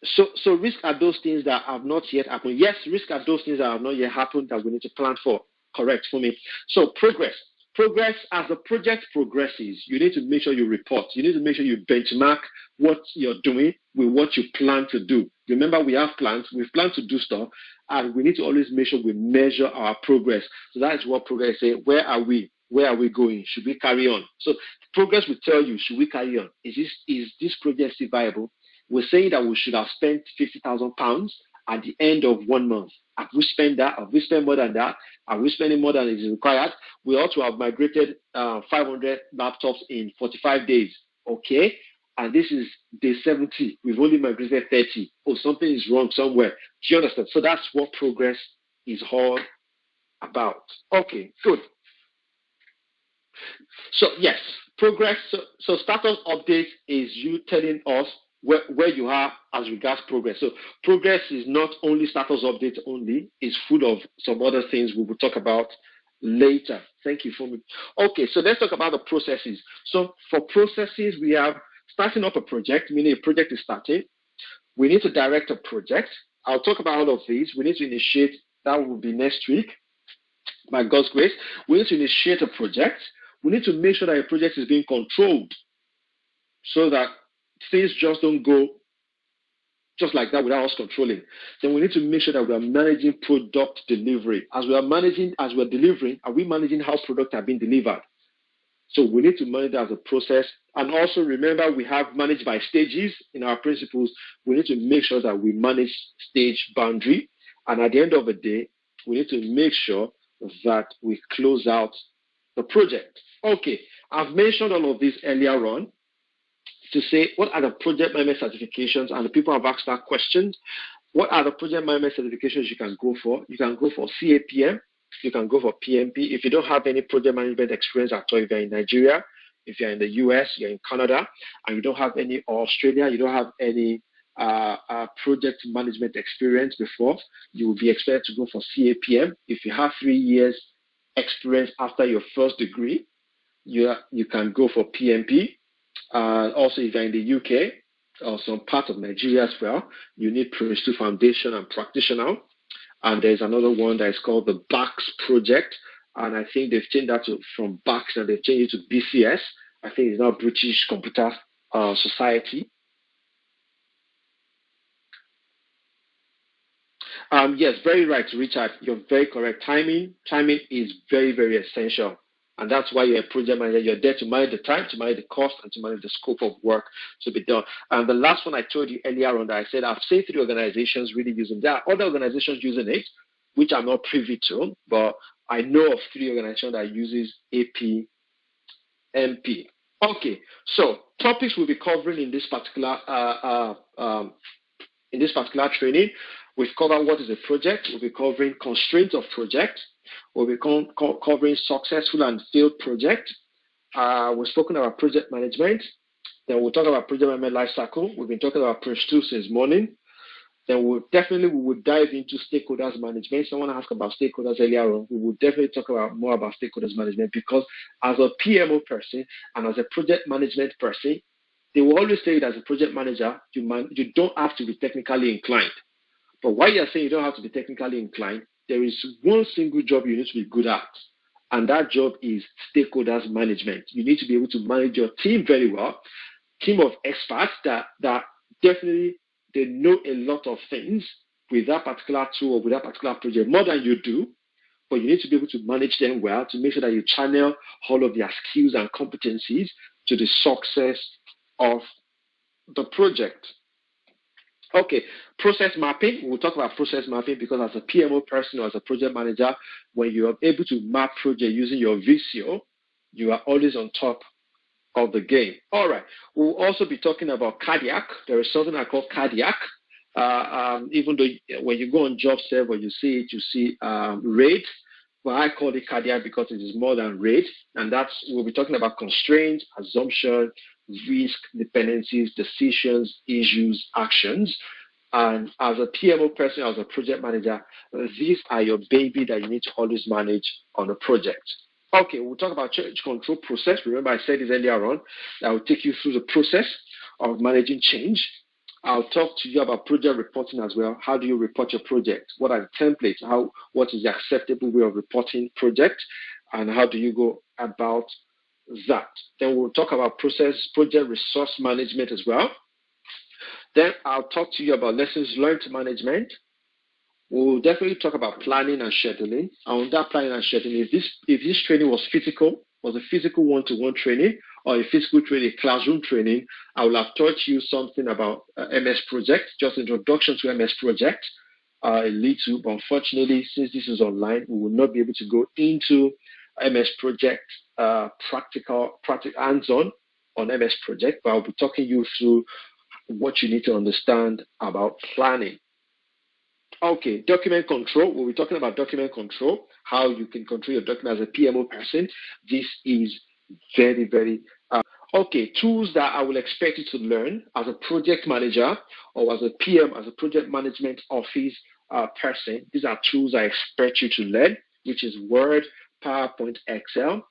So risk are those things that have not yet happened. Yes, risk are those things that have not yet happened that we need to plan for. Correct for me. So progress. Progress, as the project progresses, you need to make sure you report. You need to make sure you benchmark what you're doing with what you plan to do. Remember, we have plans. We've planned to do stuff, and we need to always make sure we measure our progress. So that is what progress says. Where are we? Where are we going? Should we carry on? So progress will tell you, should we carry on? Is this project still viable? We're saying that we should have spent £50,000 at the end of 1 month. Have we spent that? Have we spent more than that? Are we spending more than is required? We ought to have migrated 500 laptops in 45 days. Okay. And this is day 70. We've only migrated 30. Oh, something is wrong somewhere. Do you understand? So that's what progress is all about. Okay, good. So yes, progress. So status update is you telling us where you are as regards progress. So progress is not only status update only, it's full of some other things we will talk about later. Thank you for me. Okay, so let's talk about the processes. So for processes, we have starting up a project, meaning a project is starting. We need to direct a project. I'll talk about all of these. We need to initiate, that will be next week, by God's grace. We need to initiate a project. We need to make sure that a project is being controlled so that things just don't go just like that without us controlling. Then we need to make sure that we are managing product delivery. As we're delivering, are we managing how products are being delivered? So we need to manage that as a process. And also remember, we have managed by stages in our principles. We need to make sure that we manage stage boundary. And at the end of the day, we need to make sure that we close out the project. Okay, I've mentioned all of this earlier on to say, what are the project management certifications? And the people have asked that question. What are the project management certifications you can go for? You can go for CAPM. You can go for PMP. If you don't have any project management experience at all, if you're in Nigeria, if you're in the US, you're in Canada, and you don't have any, or Australia, you don't have any project management experience before, you will be expected to go for CAPM. If you have 3 years experience after your first degree, you can go for PMP. Also, if you're in the UK or some part of Nigeria as well, you need Prince 2 Foundation and Practitioner. And there's another one that is called the BACS project. And I think they've changed that from BACS and they've changed it to BCS. I think it's now British Computer Society. Yes, very right, Richard. You're very correct. Timing is very, very essential. And that's why you're a project manager. You're there to manage the time, to manage the cost, and to manage the scope of work to be done. And the last one I told you earlier on that I said I've seen 3 organizations really using that. Other organizations using it, which I'm not privy to, but I know of 3 organizations that uses AP MP. Okay, so topics we'll be covering in this particular training. We've covered what is a project. We'll be covering constraints of project. We'll be covering successful and failed project. We've spoken about project management. Then we'll talk about project management life cycle. We've been talking about Prince 2 since morning. Then we will dive into stakeholders management. Someone asked about stakeholders earlier on. We will definitely talk about more about stakeholders management, because as a PMO person and as a project management person, they will always say that as a project manager, you don't have to be technically inclined. But while you're saying you don't have to be technically inclined, there is one single job you need to be good at, and that job is stakeholders management. You need to be able to manage your team very well, team of experts that definitely they know a lot of things with that particular tool or with that particular project, more than you do, but you need to be able to manage them well to make sure that you channel all of their skills and competencies to the success of the project. Okay, process mapping. We'll talk about process mapping, because as a PMO person or as a project manager, when you are able to map project using your Visio, you are always on top of the game. All right. We'll also be talking about cardiac. There is something I call cardiac. Even though when you go on JobServe or you see it, you see RAID. But I call it cardiac because it is more than RAID. And we'll be talking about constraints, assumption, risk, dependencies, decisions, issues, actions. And as a PMO person, as a project manager, these are your baby that you need to always manage on a project. Okay, we'll talk about change control process. Remember, I said this earlier on. I will take you through the process of managing change. I'll talk to you about project reporting as well. How do you report your project? What are the templates? What is the acceptable way of reporting project? And how do you go about that? Then we'll talk about project resource management as well. Then I'll talk to you about lessons learned management. We'll definitely talk about planning and scheduling. And on that planning and scheduling, if this training was a physical one-to-one training, or a physical training, classroom training, I will have taught you something about MS Project, just introduction to MS Project, a little. But unfortunately, since this is online, we will not be able to go into MS Project practical hands-on on MS Project. But I'll be talking you through what you need to understand about planning. Okay, document control. We'll be talking about document control, how you can control your document as a PMO person. This is very, very okay. Tools that I will expect you to learn as a project manager or as a PM, as a project management office person. These are tools I expect you to learn, which is Word, PowerPoint, Excel,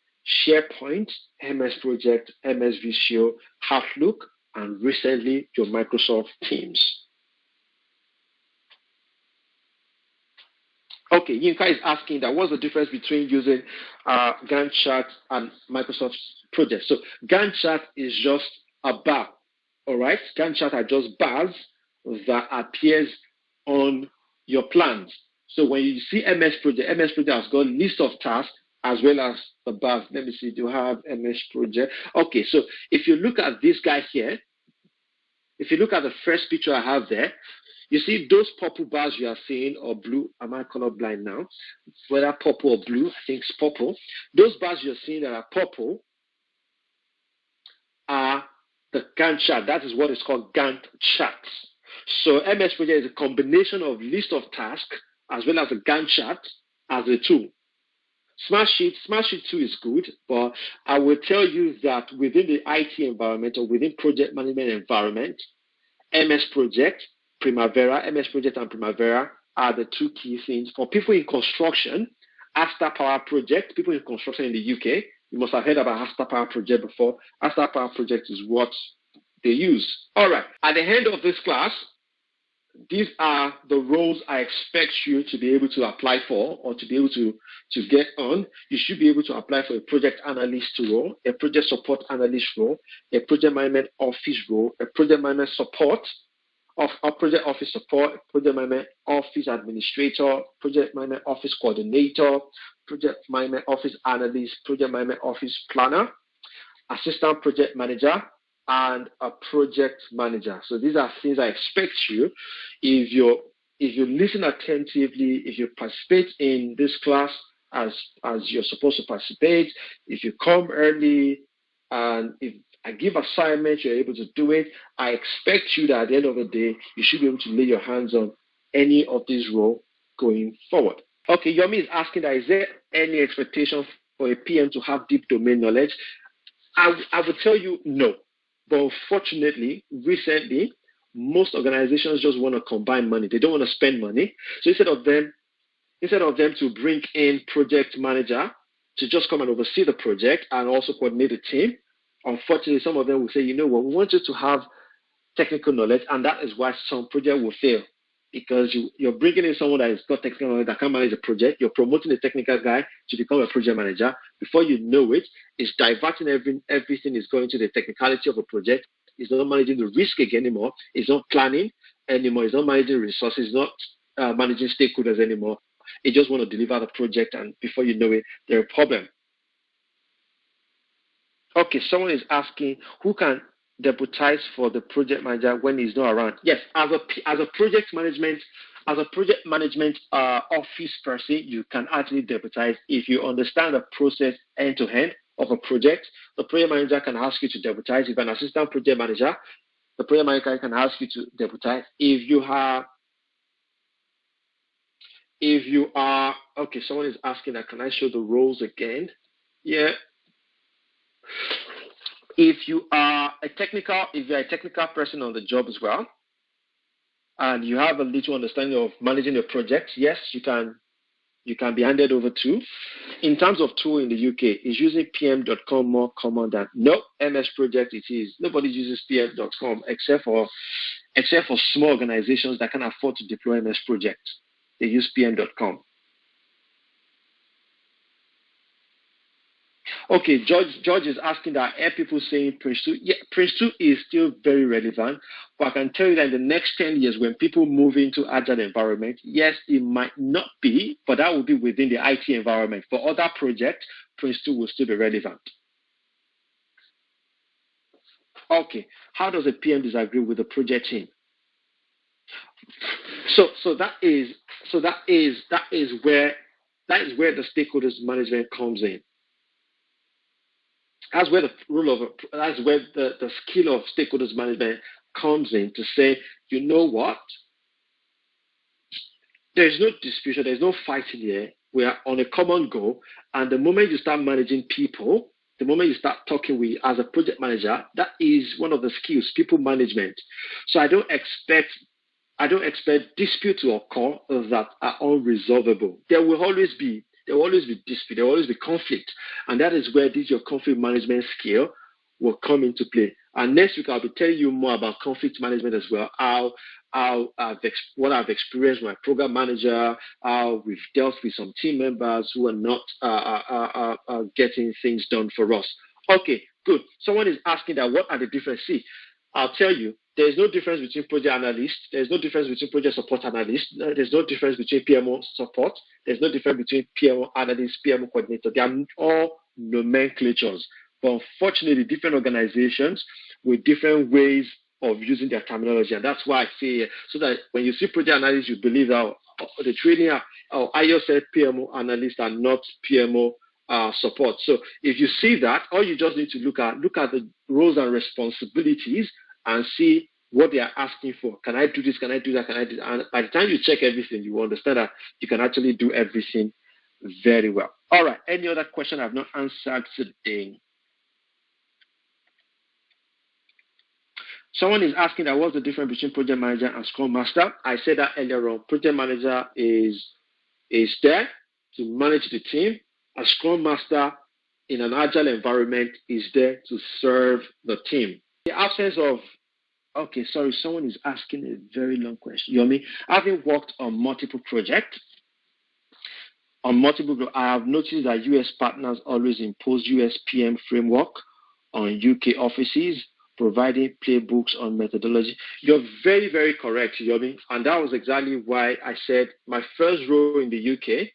SharePoint, MS Project, MS Visio, Outlook, and recently your Microsoft Teams. Okay, Yinka is asking that what's the difference between using Gantt chart and Microsoft Project? So Gantt chart is just a bar, all right? Gantt chart are just bars that appears on your plans. So when you see MS Project has got a list of tasks as well as the bars. Let me see, do you have MS Project? Okay, so if you look at this guy here, if you look at the first picture I have there, you see those purple bars you are seeing, or blue. Am I colorblind now? Whether purple or blue, I think it's purple. Those bars you're seeing that are purple are the Gantt chart. That is what is called Gantt charts. So MS Project is a combination of list of tasks as well as a Gantt chart as a tool. Smartsheet 2 is good, but I will tell you that within the IT environment or within project management environment, MS Project and Primavera are the two key things. For people in construction, Asta Power Project, people in construction in the UK, you must have heard about Asta Power Project before. Asta Power Project is what they use. All right, at the end of this class, these are the roles I expect you to be able to apply for or to be able to get on. You should be able to apply for a project analyst role, a project support analyst role, a project management office role, a project management support, of project office support, project management office administrator, project management office coordinator, project management office analyst, project management office planner, assistant project manager, and a project manager. So these are things I expect you. If you listen attentively, if you participate in this class as you're supposed to participate, if you come early, And if I give assignments, you're able to do it. I expect you that at the end of the day, you should be able to lay your hands on any of these roles going forward. Okay, Yomi is asking that, is there any expectation for a PM to have deep domain knowledge? I would tell you no. But unfortunately, recently, most organizations just want to combine money. They don't want to spend money. So instead of them to bring in project manager to just come and oversee the project and also coordinate the team, unfortunately, some of them will say, you know what, we want you to have technical knowledge, and that is why some project will fail. Because you're bringing in someone that has got technical knowledge that can manage a project, you're promoting a technical guy to become a project manager. Before you know it, it's diverting everything is going to the technicality of a project. It's not managing the risk again anymore. It's not planning anymore. It's not managing resources. It's not managing stakeholders anymore. It just want to deliver the project, and before you know it, there's a problem. Okay, someone is asking who can deputize for the project manager when he's not around. Yes, as a project management office person, you can actually deputize if you understand the process end to end of a project. The project manager can ask you to deputize. If an assistant project manager, the project manager can ask you to deputize. If you are okay, someone is asking that, can I show the roles again? Yeah. If you're a technical person on the job as well, and you have a little understanding of managing a project, yes, you can be handed over to. In terms of tool in the UK, is using PM.com more common than MS Project? It is. Nobody uses PM.com except for small organizations that can afford to deploy MS Project. They use PM.com. Okay, George is asking that, I hear people saying Prince 2. Yeah, Prince 2 is still very relevant, but I can tell you that in the next 10 years, when people move into agile environment, yes, it might not be, but that will be within the IT environment. For other projects, Prince 2 will still be relevant. Okay, how does a PM disagree with the project team? So that is where the stakeholders management comes in. That's where the skill of stakeholders management comes in, to say, you know what, there's no dispute, there's no fighting here. We are on a common goal, and the moment you start managing people, the moment you start talking with as a project manager, that is one of the skills, people management. So I don't expect dispute to occur that are unresolvable. There will always be dispute, there will always be conflict. And that is where your conflict management skill will come into play. And next week, I'll be telling you more about conflict management as well, what I've experienced with my program manager, how we've dealt with some team members who are not getting things done for us. Okay, good. Someone is asking that, what are the differences? See, I'll tell you, there's no difference between project analyst. There's no difference between project support analyst. There's no difference between PMO support. There's no difference between PMO analyst, PMO coordinator. They are all nomenclatures. But unfortunately, different organizations with different ways of using their terminology. And that's why I say, so that when you see project analyst, you believe that the training, I just said PMO analyst and not PMO support. So if you see that, all you just need to look at the roles and responsibilities and see what they are asking for. Can I do this? Can I do that? Can I do that? And by the time you check everything, you will understand that you can actually do everything very well. All right. Any other question I've not answered today? Someone is asking that, what's the difference between project manager and scrum master? I said that earlier on. Project manager is there to manage the team. A scrum master in an agile environment is there to serve the team. The absence of Okay, sorry, someone is asking a very long question. Yomi, having worked on multiple projects, I have noticed that US partners always impose US PM framework on UK offices, providing playbooks on methodology. You're very, very correct, Yomi. And that was exactly why I said my first role in the UK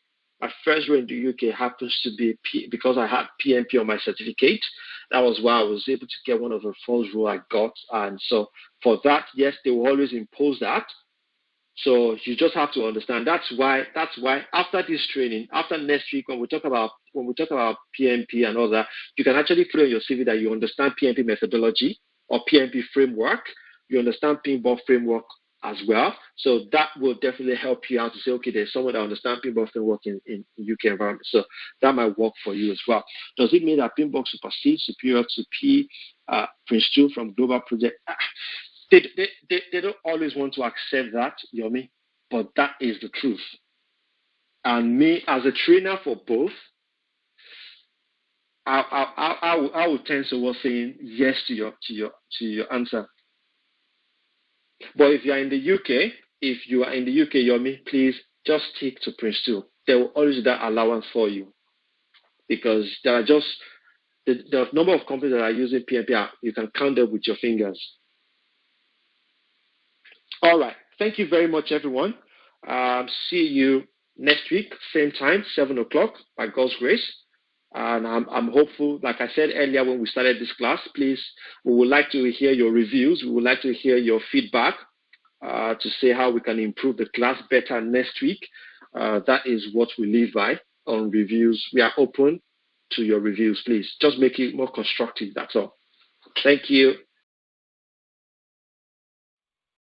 happens to be because I had PMP on my certificate. That was why I was able to get one of the first role I got. And so for that, yes, they will always impose that. So you just have to understand. That's why after this training, after next week, when we talk about PMP and all that, you can actually put on your CV that you understand PMP methodology or PMP framework. You understand pinball framework as well. So that will definitely help you out to say, okay, there's someone that understands pinball framework in UK environment. So that might work for you as well. Does it mean that pinball supersedes superior to Prince 2 from Global Project? They don't always want to accept that, Yomi, but that is the truth. And me, as a trainer for both, I would tend towards saying yes to your answer. But if you are in the UK, Yomi, please just stick to Prince 2. There will always be that allowance for you, because there are just the number of companies that are using PMP. You can count them with your fingers. All right. Thank you very much, everyone. See you next week, same time, 7 o'clock, by God's grace. And I'm hopeful, like I said earlier when we started this class, please, we would like to hear your reviews. We would like to hear your feedback to say how we can improve the class better next week. That is what we live by on reviews. We are open to your reviews, please. Just make it more constructive, that's all. Thank you.